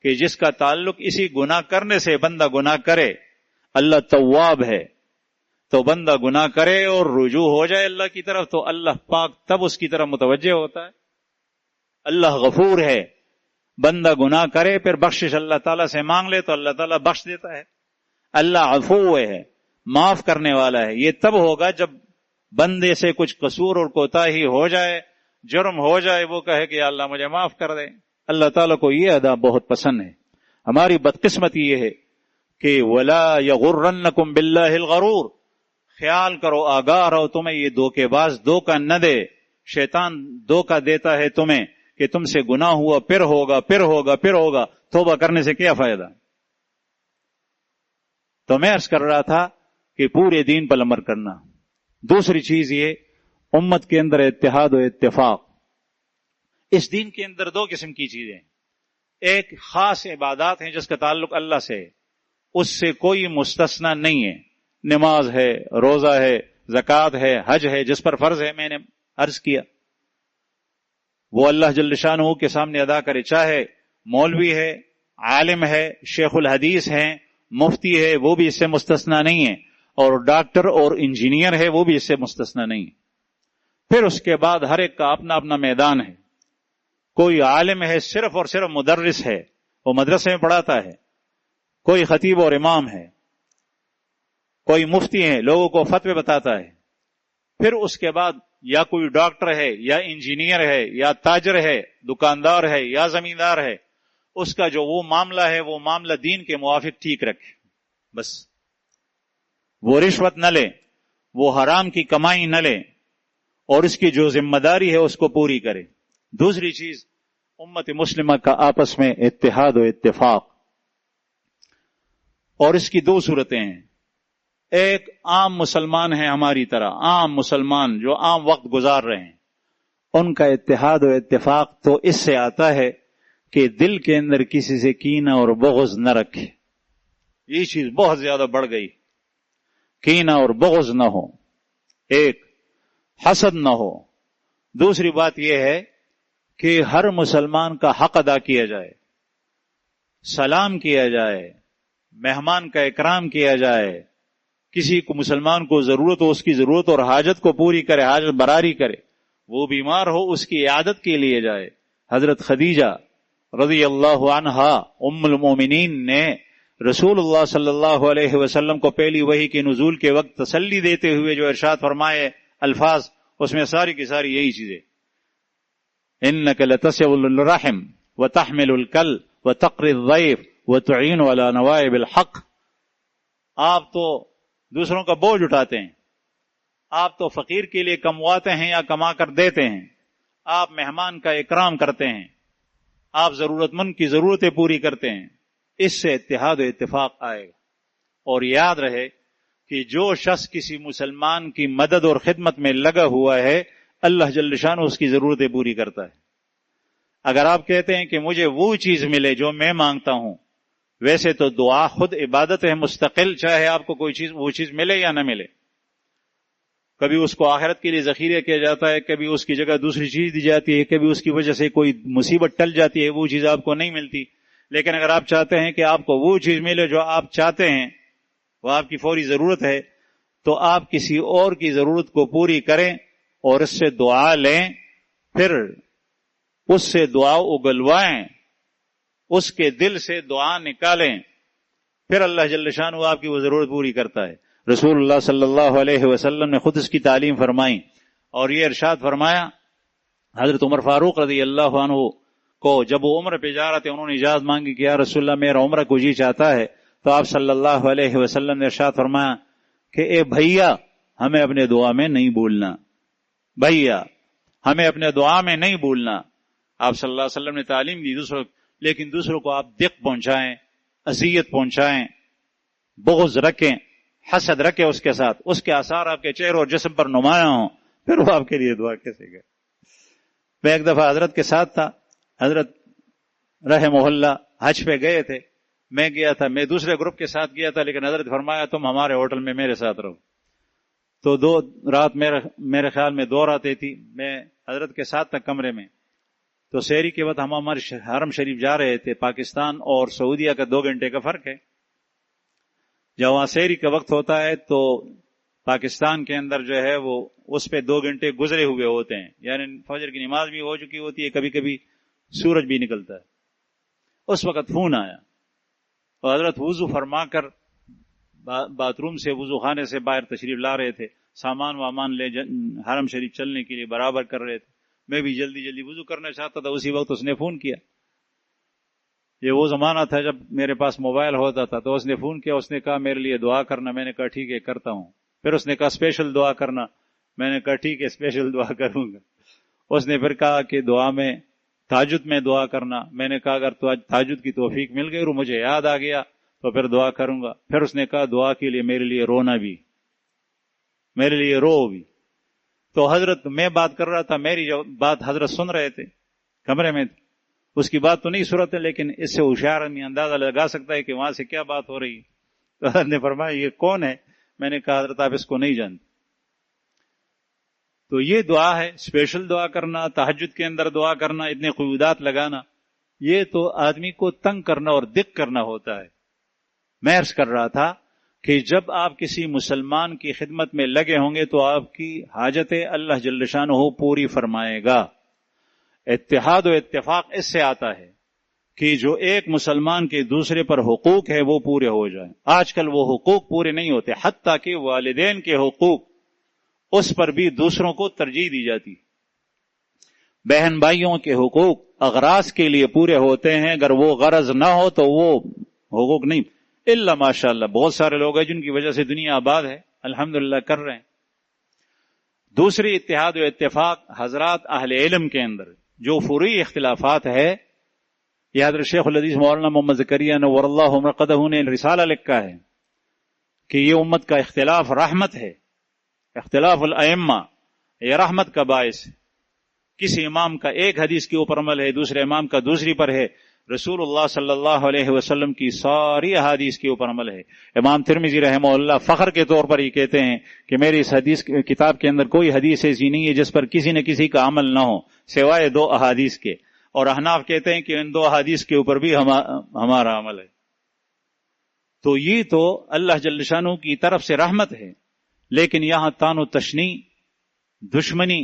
کہ جس کا تعلق اسی گناہ کرنے سے بندہ گناہ کرے۔ اللہ تواب ہے، تو بندہ گناہ کرے اور رجوع ہو جائے اللہ کی طرف تو اللہ پاک تب اس کی طرف متوجہ ہوتا ہے۔ اللہ غفور ہے، بندہ گناہ کرے پھر بخشش اللہ تعالیٰ سے مانگ لے تو اللہ تعالیٰ بخش دیتا ہے۔ اللہ عفو ہے، معاف کرنے والا ہے۔ یہ تب ہوگا جب بندے سے کچھ قصور اور کوتاہی ہو جائے، جرم ہو جائے، وہ کہے کہ یا اللہ مجھے معاف کر دے۔ اللہ تعالیٰ کو یہ ادا بہت پسند ہے۔ ہماری بدقسمتی یہ ہے کہ وَلَا يَغُرَّنَّكُمْ بِاللَّهِ الْغَرُورُ، خیال کرو، آگاہ رہو، تمہیں یہ دھوکے باز دھوکہ نہ دے۔ شیطان دھوکہ دیتا ہے تمہیں کہ تم سے گناہ ہوا، پھر ہوگا، توبہ کرنے سے کیا فائدہ؟ تو میں عرض کر رہا تھا کہ پورے دین پر عمل کرنا۔ دوسری چیز یہ امت کے اندر اتحاد و اتفاق۔ اس دین کے اندر دو قسم کی چیزیں، ایک خاص عبادات ہیں جس کا تعلق اللہ سے ہے، اس سے کوئی مستثنی نہیں ہے۔ نماز ہے، روزہ ہے، زکوٰۃ ہے، حج ہے، جس پر فرض ہے، میں نے عرض کیا وہ اللہ جل شانہ کے سامنے ادا کرے، چاہے مولوی ہے، عالم ہے، شیخ الحدیث ہے، مفتی ہے، وہ بھی اس سے مستثنی نہیں ہے، اور ڈاکٹر اور انجینئر ہے، وہ بھی اس سے مستثنی نہیں ہے۔ پھر اس کے بعد ہر ایک کا اپنا اپنا میدان ہے۔ کوئی عالم ہے، صرف اور صرف مدرس ہے، وہ مدرسے میں پڑھاتا ہے، کوئی خطیب اور امام ہے، کوئی مفتی ہے، لوگوں کو فتوے بتاتا ہے۔ پھر اس کے بعد یا کوئی ڈاکٹر ہے، یا انجینئر ہے، یا تاجر ہے، دکاندار ہے، یا زمیندار ہے، اس کا جو وہ معاملہ ہے وہ معاملہ دین کے موافق ٹھیک رکھے، بس وہ رشوت نہ لے، وہ حرام کی کمائی نہ لے، اور اس کی جو ذمہ داری ہے اس کو پوری کرے۔ دوسری چیز امت مسلمہ کا آپس میں اتحاد و اتفاق، اور اس کی دو صورتیں ہیں۔ ایک عام مسلمان ہیں ہماری طرح، عام مسلمان جو عام وقت گزار رہے ہیں، ان کا اتحاد و اتفاق تو اس سے آتا ہے کہ دل کے اندر کسی سے کینہ اور بغض نہ رکھے۔ یہ چیز بہت زیادہ بڑھ گئی، کینہ اور بغض نہ ہو، ایک حسد نہ ہو۔ دوسری بات یہ ہے کہ ہر مسلمان کا حق ادا کیا جائے، سلام کیا جائے، مہمان کا اکرام کیا جائے، کسی کو مسلمان کو ضرورت ہو اس کی ضرورت اور حاجت کو پوری کرے، حاجت براری کرے، وہ بیمار ہو اس کی عیادت کے لیے جائے۔ حضرت خدیجہ رضی اللہ عنہا ام المومنین نے رسول اللہ صلی اللہ علیہ وسلم کو پہلی وحی کے نزول کے وقت تسلی دیتے ہوئے جو ارشاد فرمائے الفاظ، اس میں ساری کی ساری یہی چیزیں، انک لتصل الرحم وتحمل الکل وتقری الضیف وتعین علی نوائب الحق۔ آپ تو دوسروں کا بوجھ اٹھاتے ہیں، آپ تو فقیر کے لیے کمواتے ہیں یا کما کر دیتے ہیں، آپ مہمان کا اکرام کرتے ہیں، آپ ضرورت مند کی ضرورتیں پوری کرتے ہیں۔ اس سے اتحاد و اتفاق آئے گا۔ اور یاد رہے کہ جو شخص کسی مسلمان کی مدد اور خدمت میں لگا ہوا ہے، اللہ جل شانہ اس کی ضرورتیں پوری کرتا ہے۔ اگر آپ کہتے ہیں کہ مجھے وہ چیز ملے جو میں مانگتا ہوں، ویسے تو دعا خود عبادت ہے مستقل، چاہے آپ کو کوئی چیز وہ چیز ملے یا نہ ملے۔ کبھی اس کو آخرت کے لیے ذخیرہ کیا جاتا ہے، کبھی اس کی جگہ دوسری چیز دی جاتی ہے، کبھی اس کی وجہ سے کوئی مصیبت ٹل جاتی ہے، وہ چیز آپ کو نہیں ملتی۔ لیکن اگر آپ چاہتے ہیں کہ آپ کو وہ چیز ملے جو آپ چاہتے ہیں، وہ آپ کی فوری ضرورت ہے، تو آپ کسی اور کی ضرورت کو پوری کریں اور اس سے دعا لیں، پھر اس سے دعا اگلوائیں، اس کے دل سے دعا نکالیں، پھر اللہ جل شانہ آپ کی وہ ضرورت پوری کرتا ہے۔ رسول اللہ صلی اللہ علیہ وسلم نے خود اس کی تعلیم فرمائی، اور یہ ارشاد فرمایا، حضرت عمر فاروق رضی اللہ عنہ کو جب وہ عمرہ پہ جا رہے تھے، انہوں نے اجازت مانگی کہ یا رسول اللہ میرا عمرہ کو جی چاہتا ہے، تو آپ صلی اللہ علیہ وسلم نے ارشاد فرمایا کہ اے بھیا، ہمیں اپنے دعا میں نہیں بھولنا، بھیا ہمیں اپنے دعا میں نہیں بھولنا. آپ صلی اللہ علیہ وسلم نے تعلیم دی دوسروں، لیکن دوسروں کو آپ دق پہنچائیں، اذیت پہنچائیں، بغض رکھیں، حسد رکھیں اس کے ساتھ، اس کے آثار آپ کے چہرے اور جسم پر نمایاں ہوں، پھر وہ آپ کے لیے دعا کیسے کرے؟ میں ایک دفعہ حضرت کے ساتھ تھا، حضرت رحمہ اللہ حج پہ گئے تھے، میں گیا تھا، میں دوسرے گروپ کے ساتھ گیا تھا، لیکن حضرت فرمایا تم ہمارے ہوٹل میں میرے ساتھ رہو. تو 2 رات میرے خیال میں 2 راتیں تھی، میں حضرت کے ساتھ تھا کمرے میں. تو سحری کے وقت ہم ہمارے حرم شریف جا رہے تھے. پاکستان اور سعودیہ کا 2 گھنٹے کا فرق ہے. جب وہاں سحری کا وقت ہوتا ہے تو پاکستان کے اندر جو ہے وہ اس پہ 2 گھنٹے گزرے ہوئے ہوتے ہیں، یعنی فجر کی نماز بھی ہو چکی ہوتی ہے، کبھی کبھی سورج بھی نکلتا ہے. اس وقت فون آیا اور حضرت وضو فرما کر باتھ روم سے، وضو خانے سے باہر تشریف لا رہے تھے، سامان وامان لے حرم شریف چلنے کے لیے برابر کر رہے تھے. میں بھی جلدی جلدی وضو کرنا چاہتا تھا، اسی وقت اس نے فون کیا. یہ وہ زمانہ تھا جب میرے پاس موبائل ہوتا تھا. تو اس نے فون کیا، اس نے کہا میرے لیے دعا کرنا. میں نے کہا ٹھیک ہے کرتا ہوں. پھر اس نے کہا اسپیشل دعا کرنا. میں نے کہا ٹھیک ہے اسپیشل دعا کروں گا. اس نے پھر کہا کہ دعا میں تہجد میں دعا کرنا. میں نے کہا اگر تہجد کی توفیق مل گئی اور مجھے یاد آ گیا تو پھر دعا کروں گا. پھر اس نے کہا دعا کے لیے میرے لیے رونا بھی، میرے لیے رو بھی. تو حضرت میں بات کر رہا تھا، میری بات حضرت سن رہے تھے، کمرے میں تھے. اس کی بات تو نہیں سنتے، لیکن اس سے ہوشیار آدمی اندازہ لگا سکتا ہے کہ وہاں سے کیا بات ہو رہی ہے. تو حضرت نے فرمایا یہ کون ہے؟ میں نے کہا حضرت آپ اس کو نہیں جانتے. تو یہ دعا ہے، اسپیشل دعا کرنا، تہجد کے اندر دعا کرنا، اتنے قیودات لگانا، یہ تو آدمی کو تنگ کرنا اور دق کرنا ہوتا ہے. میں عرض کر رہا تھا کہ جب آپ کسی مسلمان کی خدمت میں لگے ہوں گے تو آپ کی حاجتیں اللہ جل شانہ پوری فرمائے گا. اتحاد و اتفاق اس سے آتا ہے کہ جو ایک مسلمان کے دوسرے پر حقوق ہے وہ پورے ہو جائیں. آج کل وہ حقوق پورے نہیں ہوتے، حتیٰ کہ والدین کے حقوق اس پر بھی دوسروں کو ترجیح دی جاتی. بہن بھائیوں کے حقوق اغراض کے لیے پورے ہوتے ہیں، اگر وہ غرض نہ ہو تو وہ حقوق نہیں. الا ماشاء اللہ بہت سارے لوگ ہیں جن کی وجہ سے دنیا آباد ہے، الحمدللہ کر رہے ہیں. دوسری اتحاد و اتفاق حضرات اہل علم کے اندر جو فروعی اختلافات ہے، یہ حضرت شیخ الحدیث مولانا محمد زکریا نور اللہ مرقدہ نے رسالہ لکھا ہے کہ یہ امت کا اختلاف رحمت ہے. اختلاف الائمہ یہ رحمت کا باعث ہے. کسی امام کا ایک حدیث کے اوپر عمل ہے، دوسرے امام کا دوسری پر ہے. رسول اللہ صلی اللہ علیہ وسلم کی ساری احادیث کے اوپر عمل ہے. امام ترمذی رحمہ اللہ فخر کے طور پر یہ کہتے ہیں کہ میری اس حدیث کتاب کے اندر کوئی حدیث ایسی نہیں ہے جس پر کسی نہ کسی کا عمل نہ ہو سوائے 2 احادیث کے. اور احناف کہتے ہیں کہ ان 2 احادیث کے اوپر بھی ہمارا عمل ہے. تو یہ تو اللہ جل شانہ کی طرف سے رحمت ہے. لیکن یہاں تان و تشنی، دشمنی،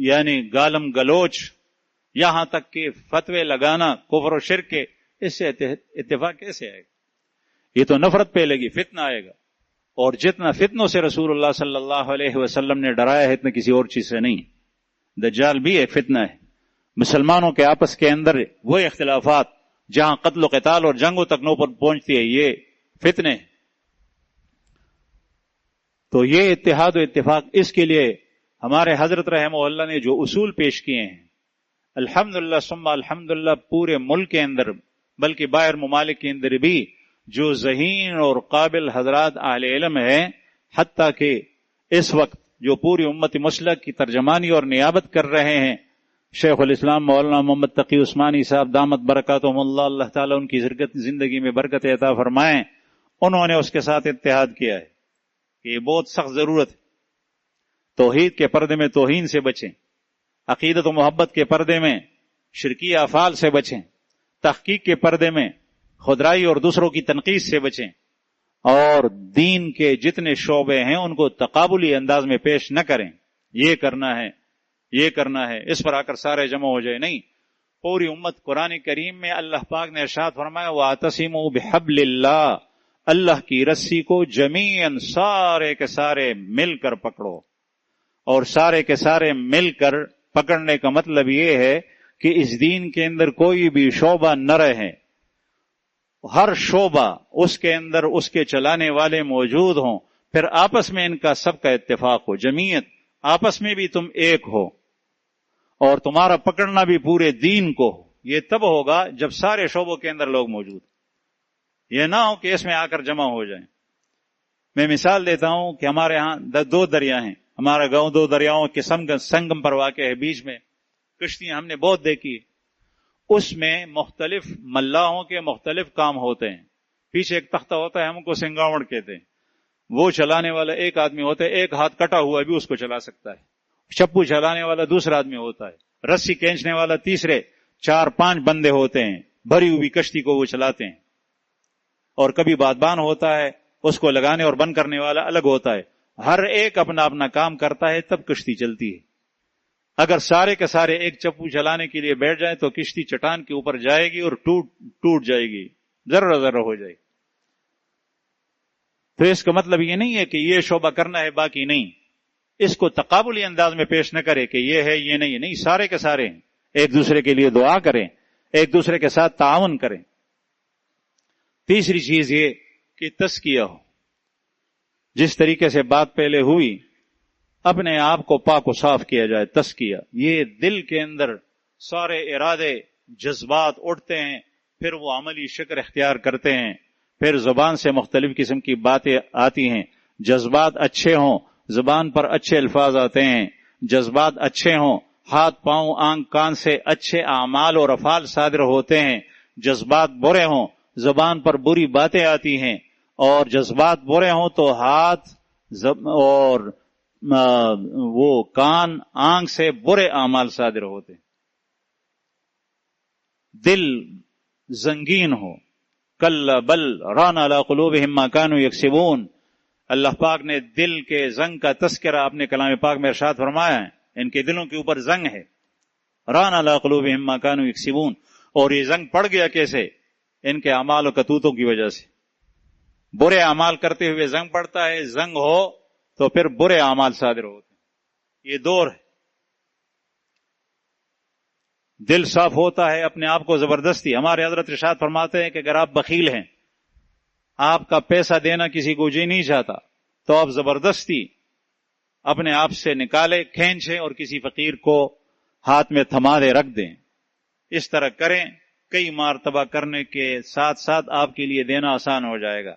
یعنی گالم گلوچ، یہاں تک کہ فتوے لگانا کفر و شرک کے، اس سے اتفاق کیسے آئے گا؟ یہ تو نفرت پہ لگی، فتنہ آئے گا. اور جتنا فتنوں سے رسول اللہ صلی اللہ علیہ وسلم نے ڈرایا ہے اتنا کسی اور چیز سے نہیں. دجال بھی ایک فتنہ ہے. مسلمانوں کے آپس کے اندر وہ اختلافات جہاں قتل و قتال اور جنگوں تک نوبت پہنچتی ہے، یہ فتنے ہیں. تو یہ اتحاد و اتفاق، اس کے لیے ہمارے حضرت رحمہ اللہ نے جو اصول پیش کیے ہیں، الحمدللہ ثم الحمدللہ، پورے ملک کے اندر بلکہ باہر ممالک کے اندر بھی جو ذہین اور قابل حضرات اہل علم ہیں، حتیٰ کہ اس وقت جو پوری امت مسلح کی ترجمانی اور نیابت کر رہے ہیں، شیخ الاسلام مولانا محمد تقی عثمانی صاحب دامت برکاتہم اللہ، اللہ تعالیٰ ان کی زندگی میں برکت عطا فرمائیں، انہوں نے اس کے ساتھ اتحاد کیا ہے کہ یہ بہت سخت ضرورت ہے. توحید کے پردے میں توہین سے بچیں، عقیدت و محبت کے پردے میں شرکی افعال سے بچیں، تحقیق کے پردے میں خودرائی اور دوسروں کی تنقید سے بچیں، اور دین کے جتنے شعبے ہیں ان کو تقابلی انداز میں پیش نہ کریں. یہ کرنا ہے، یہ کرنا ہے، اس پر آ کر سارے جمع ہو جائے. نہیں، پوری امت. قرآن کریم میں اللہ پاک نے ارشاد فرمایا وَاعْتَصِمُوا بِحَبْلِ اللَّهِ، اللہ کی رسی کو جمیعاً سارے کے سارے مل کر پکڑو. اور سارے کے سارے مل کر پکڑنے کا مطلب یہ ہے کہ اس دین کے اندر کوئی بھی شعبہ نہ رہے، ہر شعبہ اس کے اندر اس کے چلانے والے موجود ہوں، پھر آپس میں ان کا سب کا اتفاق ہو، جمعیت آپس میں بھی تم ایک ہو اور تمہارا پکڑنا بھی پورے دین کو ہو. یہ تب ہوگا جب سارے شعبوں کے اندر لوگ موجود. یہ نہ ہو کہ اس میں آ کر جمع ہو جائیں. میں مثال دیتا ہوں کہ ہمارے ہاں 2 دریا ہیں. ہمارا گاؤں 2 دریاؤں کے سنگم پر واقع ہے. بیچ میں کشتیاں ہم نے بہت دیکھی. اس میں مختلف ملاحوں کے مختلف کام ہوتے ہیں. پیچھے ایک تختہ ہوتا ہے, ہم کو سنگاوڑ کہتے ہیں. وہ چلانے والا ایک آدمی ہوتا ہے, ایک ہاتھ کٹا ہوا بھی اس کو چلا سکتا ہے. چپو چلانے والا دوسرا آدمی ہوتا ہے. رسی کھینچنے والا تیسرے. 4-5 بندے ہوتے ہیں. بھری ہوئی کشتی کو وہ چلاتے ہیں. اور کبھی بادبان ہوتا ہے, اس کو لگانے اور بند کرنے والا الگ ہوتا ہے. ہر ایک اپنا اپنا کام کرتا ہے, تب کشتی چلتی ہے. اگر سارے کے سارے ایک چپو چلانے کے لیے بیٹھ جائیں تو کشتی چٹان کے اوپر جائے گی اور ٹوٹ جائے گی, ذرہ ذرہ ہو جائے گی. تو اس کا مطلب یہ نہیں ہے کہ یہ شعبہ کرنا ہے باقی نہیں. اس کو تقابلی انداز میں پیش نہ کرے کہ یہ ہے یہ نہیں. سارے کے سارے ہیں. ایک دوسرے کے لیے دعا کریں, ایک دوسرے کے ساتھ تعاون کریں. تیسری چیز یہ کہ تزکیہ ہو. جس طریقے سے بات پہلے ہوئی, اپنے آپ کو پاک و صاف کیا جائے. تزکیہ یہ دل کے اندر سارے ارادے جذبات اٹھتے ہیں, پھر وہ عملی شکل اختیار کرتے ہیں. پھر زبان سے مختلف قسم کی باتیں آتی ہیں. جذبات اچھے ہوں, زبان پر اچھے الفاظ آتے ہیں. جذبات اچھے ہوں, ہاتھ پاؤں آنکھ کان سے اچھے اعمال اور افعال صادر ہوتے ہیں. جذبات برے ہوں, زبان پر بری باتیں آتی ہیں. اور جذبات برے ہوں تو ہاتھ اور وہ کان آنکھ سے برے اعمال صادر ہوتے ہیں. دل زنگین ہو, کل بل ران علی قلوبہم ما کانوا یکسبون. اللہ پاک نے دل کے زنگ کا تذکرہ اپنے کلام پاک میں ارشاد فرمایا ہے. ان کے دلوں کے اوپر زنگ ہے. ران علی قلوبہم ما کانوا یکسبون. اور یہ زنگ پڑ گیا کیسے؟ ان کے اعمال و کرتوتوں کی وجہ سے. برے اعمال کرتے ہوئے زنگ پڑتا ہے. زنگ ہو تو پھر برے اعمال صادر ہوتے ہیں. یہ دور ہے. دل صاف ہوتا ہے, اپنے آپ کو زبردستی. ہمارے حضرت ارشاد فرماتے ہیں کہ اگر آپ بخیل ہیں, آپ کا پیسہ دینا کسی کو جی نہیں چاہتا, تو آپ زبردستی اپنے آپ سے نکالے, کھینچیں اور کسی فقیر کو ہاتھ میں تھما دے, رکھ دیں. اس طرح کریں. کئی مرتبہ کرنے کے ساتھ ساتھ آپ کے لیے دینا آسان ہو جائے گا.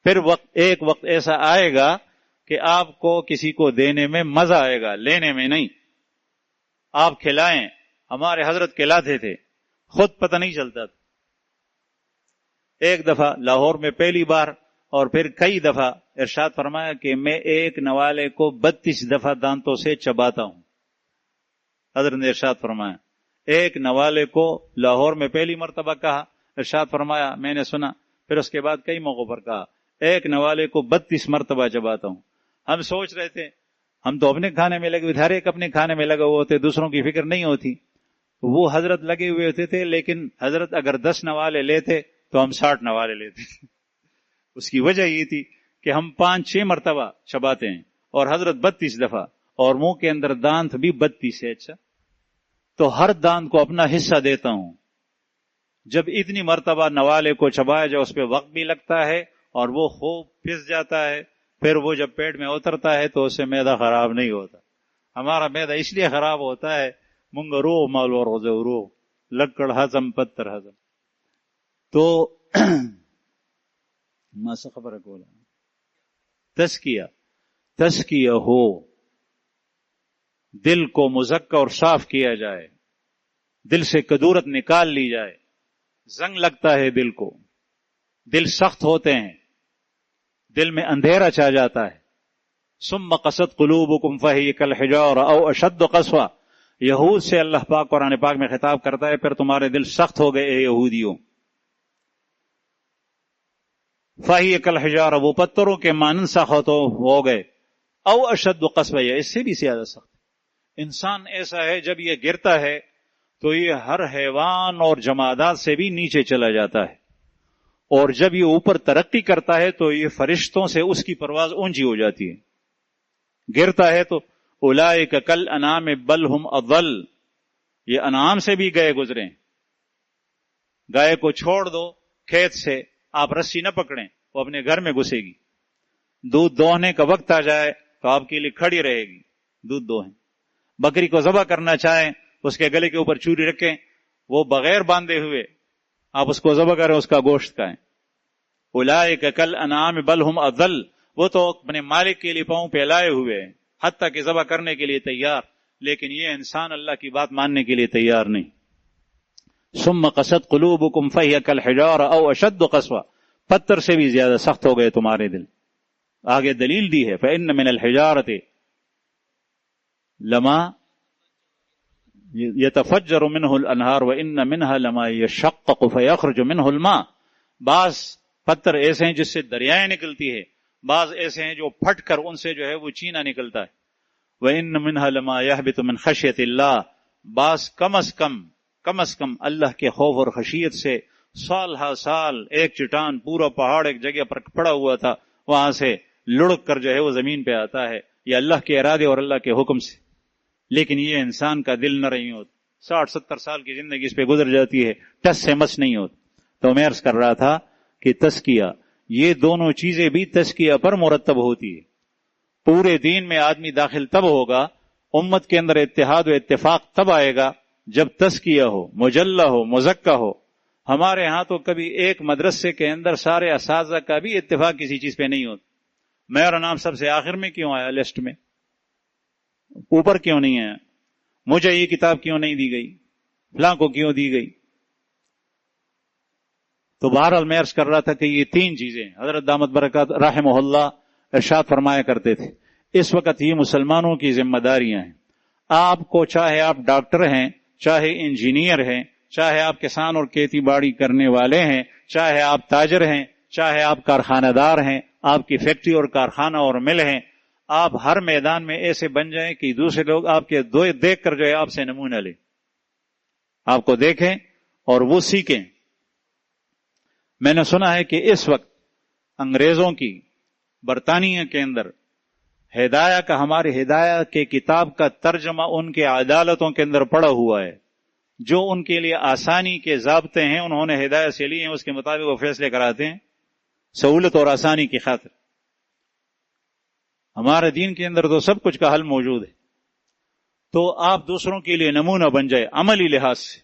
پھر ایک وقت ایسا آئے گا کہ آپ کو کسی کو دینے میں مزہ آئے گا, لینے میں نہیں. آپ کھلائیں. ہمارے حضرت کھلاتے تھے, خود پتہ نہیں چلتا تھا. ایک دفعہ لاہور میں پہلی بار اور پھر کئی دفعہ ارشاد فرمایا کہ میں ایک نوالے کو 32 دفعہ دانتوں سے چباتا ہوں. حضرت نے ارشاد فرمایا. ایک نوالے کو لاہور میں پہلی مرتبہ کہا, ارشاد فرمایا, میں نے سنا. پھر اس کے بعد کئی موقعوں پر کہا, ایک نوالے کو 32 مرتبہ چباتا ہوں. ہم سوچ رہے تھے, ہم تو اپنے کھانے میں لگے ہوئے, ہر ایک اپنے کھانے میں لگے ہوئے ہوتے, دوسروں کی فکر نہیں ہوتی. وہ حضرت لگے ہوئے ہوتے تھے, لیکن حضرت اگر 10 نوالے لیتے تو ہم 60 نوالے لیتے. اس کی وجہ یہ تھی کہ ہم 5-6 مرتبہ چباتے ہیں اور حضرت 32 دفعہ, اور منہ کے اندر دانت بھی 32 ہے. اچھا, تو ہر دانت کو اپنا حصہ دیتا ہوں. جب اتنی مرتبہ نوالے کو چبایا جائے, اس پہ وقت بھی لگتا ہے اور وہ خوب پس جاتا ہے. پھر وہ جب پیٹ میں اترتا ہے تو اس سے معدہ خراب نہیں ہوتا. ہمارا معدہ اس لیے خراب ہوتا ہے, منگرو مالو روزو لکڑ ہضم پتھر ہضم. تو ماسا خبر کولا تزکیہ ہو, دل کو مزکہ اور صاف کیا جائے, دل سے کدورت نکال لی جائے. زنگ لگتا ہے دل کو, دل سخت ہوتے ہیں, دل میں اندھیرا چھا جاتا ہے. ثم قست قلوبکم فہی کالحجارۃ او اشد قسوہ. یہود سے اللہ پاک قرآن پاک میں خطاب کرتا ہے, پھر تمہارے دل سخت ہو گئے اے یہودیوں. فہی کالحجارۃ, وہ پتھروں کے مانند سخت ہو گئے. او اشد قسوہ, اس سے بھی زیادہ سخت. انسان ایسا ہے, جب یہ گرتا ہے تو یہ ہر حیوان اور جمادات سے بھی نیچے چلا جاتا ہے, اور جب یہ اوپر ترقی کرتا ہے تو یہ فرشتوں سے اس کی پرواز اونچی ہو جاتی ہے. گرتا ہے تو اولئک کالانعام بل ہم اضل, یہ انعام سے بھی گئے گزرے. گائے کو چھوڑ دو کھیت سے, آپ رسی نہ پکڑیں, وہ اپنے گھر میں گھسے گی. دودھ دوہنے کا وقت آ جائے تو آپ کے لیے کھڑی رہے گی. دودھ دو ہیں. بکری کو ذبح کرنا چاہیں اس کے گلے کے اوپر چوری رکھیں, وہ بغیر باندھے ہوئے آپ اس کو ذبح کریں, اس کا گوشت کھائیں. اولئک کالانعام بل ہم اضل, وہ تو اپنے مالک کے لیے پاؤں پھیلائے ہوئے ہیں, حتیٰ کہ ذبح کرنے کے لیے تیار, لیکن یہ انسان اللہ کی بات ماننے کے لیے تیار نہیں. ثم قست قلوبکم فہی کالحجارہ او اشد قسوہ, پتھر سے بھی زیادہ سخت ہو گئے تمہارے دل. آگے دلیل دی ہے فإن من الحجارۃ لما يتفجر منه الانہار وإن منها لما يشقق فيخرج منه الماء. بعض پتھر ایسے ہیں جس سے دریائیں نکلتی ہے, بعض ایسے ہیں جو پھٹ کر ان سے جو ہے وہ چینا نکلتا ہے. وإن منها لما يهبط من خشية اللہ, بعض کم از کم اللہ کے خوف اور خشیت سے سال ہا سال ایک چٹان پورا پہاڑ ایک جگہ پر پڑا ہوا تھا, وہاں سے لڑک کر جو ہے وہ زمین پہ آتا ہے, یہ اللہ کے ارادے اور اللہ کے حکم سے. لیکن یہ انسان کا دل نہ رہی ہوتا, 60-70 سال کی زندگی اس پہ گزر جاتی ہے, ٹس سے مس نہیں ہوتا. تو میں عرض کر رہا تھا کہ تزکیہ, یہ دونوں چیزیں بھی تزکیہ پر مرتب ہوتی ہے. پورے دین میں آدمی داخل تب ہوگا, امت کے اندر اتحاد و اتفاق تب آئے گا جب تزکیہ ہو, مجلہ ہو, مزکہ ہو. ہمارے ہاں تو کبھی ایک مدرسے کے اندر سارے اساتذہ کا بھی اتفاق کسی چیز پہ نہیں ہوتا. میرا نام سب سے آخر میں کیوں آیا لسٹ میں, اوپر کیوں نہیں آیا, مجھے یہ کتاب کیوں نہیں دی گئی, فلاں کو کیوں دی گئی. تو بہرحال میں عرض کر رہا تھا کہ یہ تین چیزیں حضرت دامت برکات رحمہ اللہ ارشاد فرمایا کرتے تھے. اس وقت یہ مسلمانوں کی ذمہ داریاں ہیں. آپ کو چاہے آپ ڈاکٹر ہیں, چاہے انجینئر ہیں, چاہے آپ کسان اور کھیتی باڑی کرنے والے ہیں, چاہے آپ تاجر ہیں, چاہے آپ کارخانہ دار ہیں, آپ کی فیکٹری اور کارخانہ اور مل ہیں, آپ ہر میدان میں ایسے بن جائیں کہ دوسرے لوگ آپ کے دیکھ کر جو ہے آپ سے نمونہ لیں, آپ کو دیکھیں اور وہ سیکھیں. میں نے سنا ہے کہ اس وقت انگریزوں کی برطانیہ کے اندر ہدایہ کا, ہمارے ہدایہ کے کتاب کا ترجمہ ان کے عدالتوں کے اندر پڑا ہوا ہے. جو ان کے لیے آسانی کے ضابطے ہیں انہوں نے ہدایہ سے لیے ہیں, اس کے مطابق وہ فیصلے کراتے ہیں سہولت اور آسانی کی خاطر. ہمارے دین کے اندر تو سب کچھ کا حل موجود ہے. تو آپ دوسروں کے لیے نمونہ بن جائے, عملی لحاظ سے,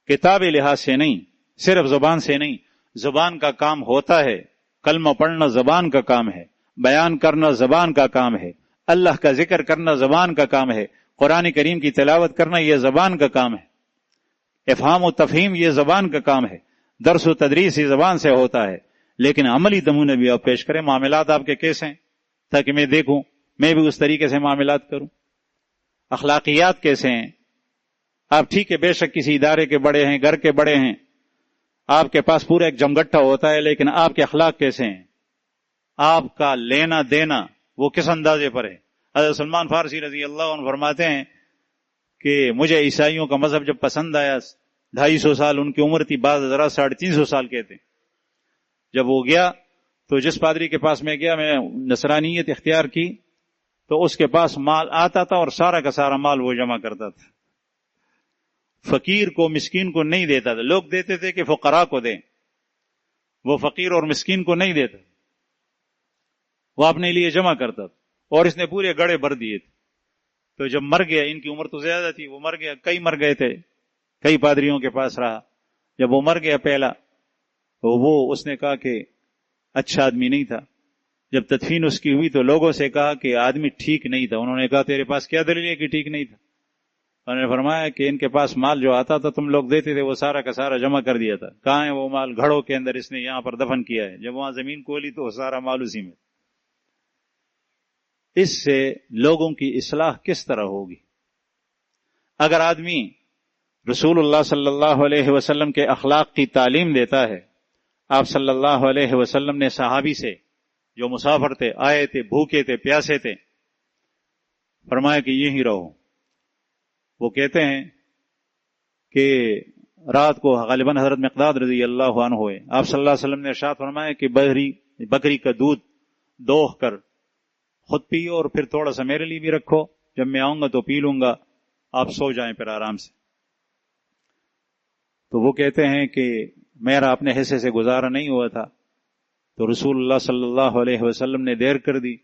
کتابی لحاظ سے نہیں, صرف زبان سے نہیں. زبان کا کام ہوتا ہے, کلمہ پڑھنا زبان کا کام ہے, بیان کرنا زبان کا کام ہے, اللہ کا ذکر کرنا زبان کا کام ہے, قرآن کریم کی تلاوت کرنا یہ زبان کا کام ہے, افہام و تفہیم یہ زبان کا کام ہے, درس و تدریس یہ زبان سے ہوتا ہے. لیکن عملی نمونے بھی آپ پیش کریں. معاملات آپ کے کیسے ہیں تاکہ میں دیکھوں, میں بھی اس طریقے سے معاملات کروں. اخلاقیات کیسے ہیں آپ, ٹھیک ہے بے شک کسی ادارے کے بڑے ہیں, گھر کے بڑے ہیں, آپ کے پاس پورا ایک جمگٹھا ہوتا ہے, لیکن آپ کے اخلاق کیسے ہیں, آپ کا لینا دینا وہ کس اندازے پر ہے. حضرت سلمان فارسی رضی اللہ عنہ فرماتے ہیں کہ مجھے عیسائیوں کا مذہب جب پسند آیا, 250 سال ان کی عمر تھی, بعض حضرات 350 سال کے تھے. جب وہ گیا تو جس پادری کے پاس میں گیا, میں نصرانیت اختیار کی, تو اس کے پاس مال آتا تھا اور سارا کا سارا مال وہ جمع کرتا تھا. فقیر کو مسکین کو نہیں دیتا تھا. لوگ دیتے تھے کہ فقراء کو دیں, وہ فقیر اور مسکین کو نہیں دیتا, وہ اپنے لیے جمع کرتا تھا. اور اس نے پورے گڑھے بھر دیے تھے. تو جب مر گیا, ان کی عمر تو زیادہ تھی, وہ مر گیا, کئی مر گئے تھے, کئی پادریوں کے پاس رہا. جب وہ مر گیا پہلا, تو وہ اس نے کہا کہ اچھا آدمی نہیں تھا. جب تدفین اس کی ہوئی تو لوگوں سے کہا کہ آدمی ٹھیک نہیں تھا. انہوں نے کہا تیرے پاس کیا دلیل ہے کہ ٹھیک نہیں تھا؟ انہوں نے فرمایا کہ ان کے پاس مال جو آتا تھا تم لوگ دیتے تھے, وہ سارا کا سارا جمع کر دیا تھا. کہاں ہے وہ مال؟ گھڑوں کے اندر اس نے یہاں پر دفن کیا ہے. جب وہاں زمین کھولی تو سارا مال اسی میں. اس سے لوگوں کی اصلاح کس طرح ہوگی؟ اگر آدمی رسول اللہ صلی اللہ علیہ وسلم کے اخلاق کی تعلیم دیتا ہے. آپ صلی اللہ علیہ وسلم نے صحابی سے جو مسافر تھے, آئے تھے, بھوکے تھے, پیاسے تھے, فرمایا کہ یہی رہو. وہ کہتے ہیں کہ رات کو غالباً حضرت مقداد رضی اللہ عنہ ہوئے, آپ صلی اللہ علیہ وسلم نے ارشاد فرمایا کہ بکری کا دودھ دوہ کر خود پیو اور پھر تھوڑا سا میرے لیے بھی رکھو, جب میں آؤں گا تو پی لوں گا, آپ سو جائیں پھر آرام سے. تو وہ کہتے ہیں کہ میرا اپنے حصے سے گزارا نہیں ہوا تھا, تو رسول اللہ صلی اللہ علیہ وسلم نے دیر کر دی.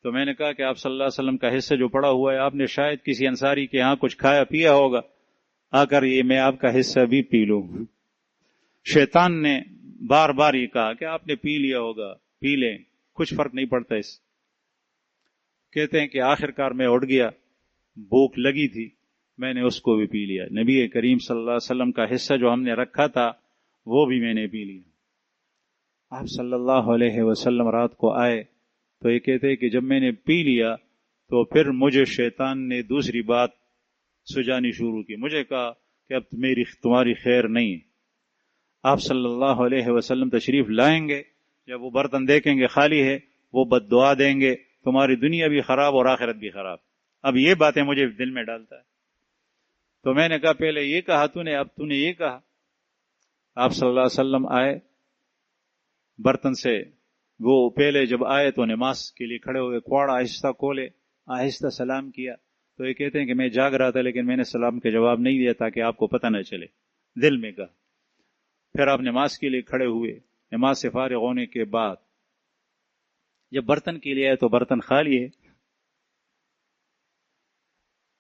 تو میں نے کہا کہ آپ صلی اللہ علیہ وسلم کا حصہ جو پڑا ہوا ہے آپ نے شاید کسی انصاری کے ہاں کچھ کھایا پیا ہوگا، آ کر یہ میں آپ کا حصہ بھی پی لوں۔ شیطان نے بار بار یہ کہا کہ آپ نے پی لیا ہوگا، پی لیں، کچھ فرق نہیں پڑتا اس۔ کہتے ہیں کہ آخر کار میں اٹھ گیا، بھوک لگی تھی، میں نے اس کو بھی پی لیا۔ نبی کریم صلی اللہ علیہ وسلم کا حصہ جو ہم نے رکھا تھا وہ بھی میں نے پی لیا۔ آپ صلی اللہ علیہ وسلم رات کو آئے تو یہ کہتے ہیں کہ جب میں نے پی لیا تو پھر مجھے شیطان نے دوسری بات سجانی شروع کی، مجھے کہا کہ اب تمہاری خیر نہیں ہے۔ آپ صلی اللہ علیہ وسلم تشریف لائیں گے، جب وہ برتن دیکھیں گے خالی ہے وہ بد دعا دیں گے، تمہاری دنیا بھی خراب اور آخرت بھی خراب۔ اب یہ باتیں مجھے دل میں ڈالتا ہے۔ تو میں نے کہا پہلے یہ کہا تو نے، اب تو نے یہ کہا۔ آپ صلی اللہ علیہ وسلم آئے برتن سے، وہ پہلے جب آئے تو نماز کے لیے کھڑے ہوئے، کوڑ آہستہ کھولے، آہستہ سلام کیا۔ تو یہ کہتے ہیں کہ میں جاگ رہا تھا لیکن میں نے سلام کے جواب نہیں دیا تاکہ آپ کو پتہ نہ چلے، دل میں کہا۔ پھر آپ نماز کے لیے کھڑے ہوئے، نماز سے فارغ ہونے کے بعد جب برتن کے لیے آئے تو برتن خالی ہے،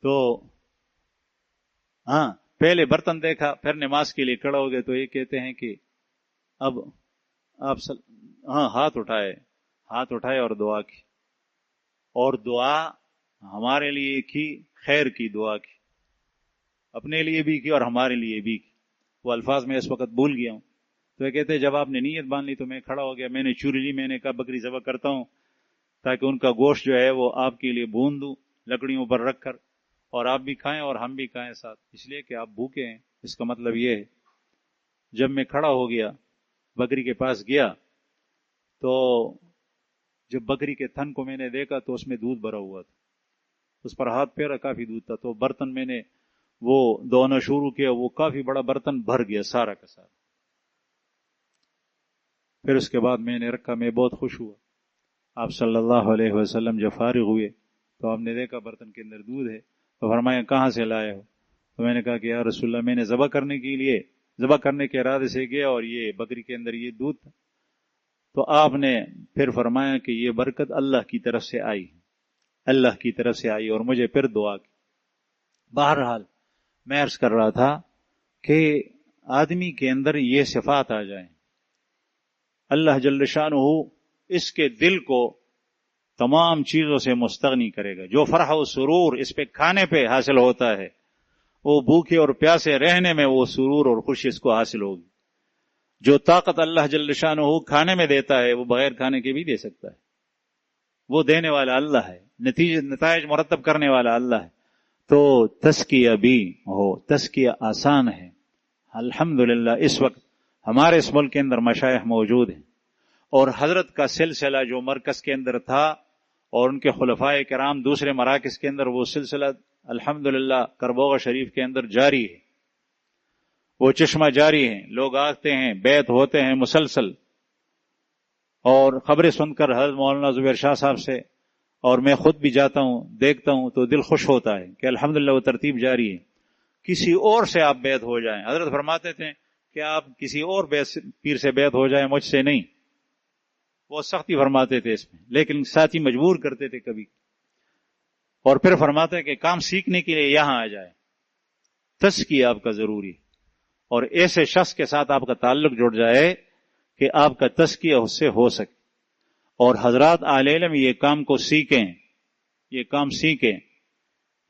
تو ہاں پہلے برتن دیکھا پھر نماز کے لیے کھڑا ہو گئے۔ تو یہ کہتے ہیں کہ اب آپ ہاتھ اٹھائے اور دعا کی، اور دعا ہمارے لیے کی، خیر کی دعا کی، اپنے لیے بھی کی اور ہمارے لیے بھی کی۔ وہ الفاظ میں اس وقت بھول گیا ہوں۔ تو یہ کہتے ہیں جب آپ نے نیت باندھ لی تو میں کھڑا ہو گیا، میں نے چوری لی، میں نے کہا بکری ذبح کرتا ہوں تاکہ ان کا گوشت جو ہے وہ آپ کے لیے بھون دوں لکڑیوں پر رکھ کر، اور آپ بھی کھائیں اور ہم بھی کھائیں ساتھ، اس لیے کہ آپ بھوکے ہیں۔ اس کا مطلب یہ ہے۔ جب میں کھڑا ہو گیا بکری کے پاس گیا تو جب بکری کے تھن کو میں نے دیکھا تو اس میں دودھ بھرا ہوا تھا، اس پر ہاتھ پھیرا، کافی دودھ تھا۔ تو برتن میں نے وہ دھونا شروع کیا، وہ کافی بڑا برتن بھر گیا سارا کا سارا۔ پھر اس کے بعد میں نے رکھا، میں بہت خوش ہوا۔ آپ صلی اللہ علیہ وسلم جب فارغ ہوئے تو آپ نے دیکھا برتن کے اندر دودھ ہے، تو فرمایا کہاں سے لائے ہو؟ تو میں نے کہا کہ یا رسول اللہ میں نے ذبح کرنے کے ارادے سے گیا اور یہ بکری کے اندر یہ دودھ تھا۔ تو آپ نے پھر فرمایا کہ یہ برکت اللہ کی طرف سے آئی، اللہ کی طرف سے آئی، اور مجھے پھر دعا کی۔ بہرحال میں عرض کر رہا تھا کہ آدمی کے اندر یہ صفات آ جائیں، اللہ جل شانہ اس کے دل کو تمام چیزوں سے مستغنی کرے گا۔ جو فرح و سرور اس پہ کھانے پہ حاصل ہوتا ہے، وہ بھوکے اور پیاسے رہنے میں وہ سرور اور خوشی اس کو حاصل ہوگی۔ جو طاقت اللہ جل شانہ کھانے میں دیتا ہے وہ بغیر کھانے کے بھی دے سکتا ہے، وہ دینے والا اللہ ہے، نتائج مرتب کرنے والا اللہ ہے۔ تو تزکیہ بھی ہو، تزکیہ آسان ہے۔ الحمدللہ اس وقت ہمارے اس ملک کے اندر مشائخ موجود ہیں، اور حضرت کا سلسلہ جو مرکز کے اندر تھا اور ان کے خلفائے کرام دوسرے مراکز کے اندر، وہ سلسلہ الحمدللہ کربوغ شریف کے اندر جاری ہے، وہ چشمہ جاری ہے، لوگ آتے ہیں، بیعت ہوتے ہیں مسلسل، اور خبریں سن کر حضرت مولانا زبیر شاہ صاحب سے، اور میں خود بھی جاتا ہوں دیکھتا ہوں تو دل خوش ہوتا ہے کہ الحمدللہ وہ ترتیب جاری ہے۔ کسی اور سے آپ بیعت ہو جائیں، حضرت فرماتے تھے کہ آپ کسی اور پیر سے بیعت ہو جائیں، مجھ سے نہیں، وہ سختی فرماتے تھے اس میں، لیکن ساتھی مجبور کرتے تھے کبھی، اور پھر فرماتے ہیں کہ کام سیکھنے کے لیے یہاں آ جائے، تزکیہ آپ کا ضروری ہے، اور ایسے شخص کے ساتھ آپ کا تعلق جڑ جائے کہ آپ کا تزکیہ اس سے ہو سکے۔ اور حضرات اہل علم یہ کام کو سیکھیں، یہ کام سیکھیں،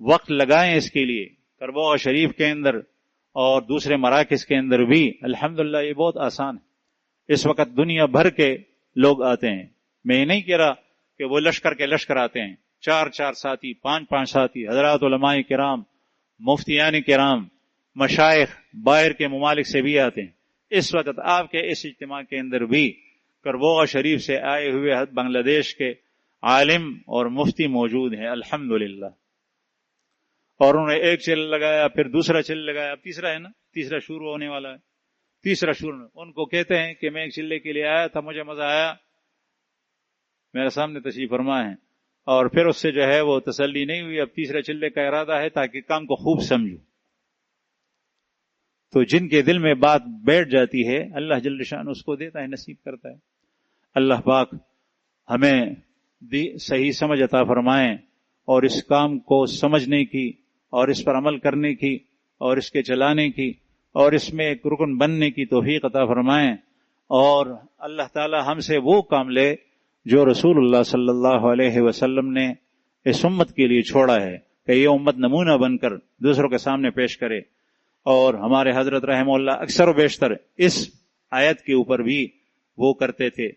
وقت لگائیں اس کے لیے، کربوغ شریف کے اندر اور دوسرے مراکز کے اندر بھی الحمدللہ یہ بہت آسان ہے۔ اس وقت دنیا بھر کے لوگ آتے ہیں، میں یہ نہیں کہہ رہا کہ وہ لشکر کے لشکر آتے ہیں، 4 ساتھی، 5 ساتھی، حضرات علماء کرام، مفتیان کرام، مشائخ باہر کے ممالک سے بھی آتے ہیں۔ اس وقت آپ کے اس اجتماع کے اندر بھی کربوغ شریف سے آئے ہوئے بنگلہ دیش کے عالم اور مفتی موجود ہیں الحمدللہ، اور انہوں نے ایک چل لگایا، پھر دوسرا چل لگایا، اب تیسرا ہے نا، تیسرا شروع ہونے والا ہے، تیسرا شروع۔ ان کو کہتے ہیں کہ میں ایک چلے کے لیے آیا تھا، مجھے مزہ آیا، میرے سامنے تشریف فرما ہے، اور پھر اس سے جو ہے وہ تسلی نہیں ہوئی، اب تیسرے چلے کا ارادہ ہے تاکہ کام کو خوب سمجھو۔ تو جن کے دل میں بات بیٹھ جاتی ہے اللہ جل شان اس کو دیتا ہے، نصیب کرتا ہے۔ اللہ پاک ہمیں صحیح سمجھ عطا فرمائیں اور اس کام کو سمجھنے کی اور اس پر عمل کرنے کی اور اس کے چلانے کی اور اس میں ایک رکن بننے کی توفیق عطا فرمائیں، اور اللہ تعالی ہم سے وہ کام لے جو رسول اللہ صلی اللہ علیہ وسلم نے اس امت کے لیے چھوڑا ہے کہ یہ امت نمونہ بن کر دوسروں کے سامنے پیش کرے۔ اور ہمارے حضرت رحمہ اللہ اکثر و بیشتر اس آیت کے اوپر بھی وہ کرتے تھے،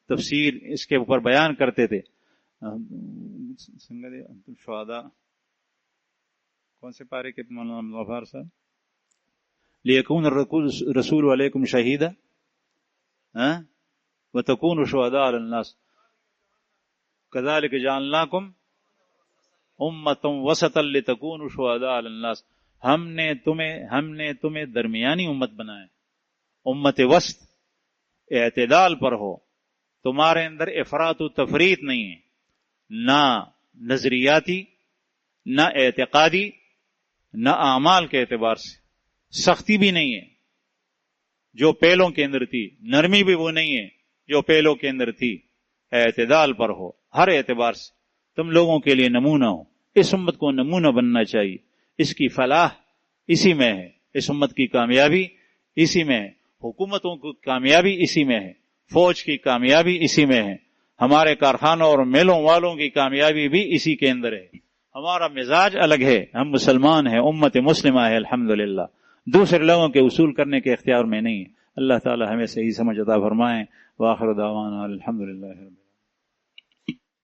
تفسیر اس کے اوپر بیان کرتے تھے۔ شہداء کون سے پارے کے مولانا غفار صاحب؟ لیکون الرسول علیکم شہیدا وتکونوا شہداء علی الناس کذالک جعلناکم امۃ وسطا لتکونوا شہداء علی الناس۔ ہم نے تمہیں درمیانی امت بنایا، امت وسط، اعتدال پر ہو، تمہارے اندر افراط و تفریط نہیں ہے، نہ نظریاتی نہ اعتقادی نہ اعمال کے اعتبار سے، سختی بھی نہیں ہے جو پہلوں کے اندر تھی، نرمی بھی وہ نہیں ہے جو پہلوں کے اندر تھی، اعتدال پر ہو ہر اعتبار سے، تم لوگوں کے لیے نمونہ ہو۔ اس امت کو نمونہ بننا چاہیے، اس کی فلاح اسی میں ہے، اس امت کی کامیابی اسی میں ہے، حکومتوں کی کامیابی اسی میں ہے، فوج کی کامیابی اسی میں ہے، ہمارے کارخانوں اور میلوں والوں کی کامیابی بھی اسی کے اندر ہے۔ ہمارا مزاج الگ ہے، ہم مسلمان ہیں، امت مسلمہ ہے الحمدللہ، دوسرے لوگوں کے اصول کرنے کے اختیار میں نہیں ہے۔ اللہ تعالی ہمیں صحیح سمجھ عطا فرمائیں۔ وآخر دعوانا الحمدللہ رب العالمین۔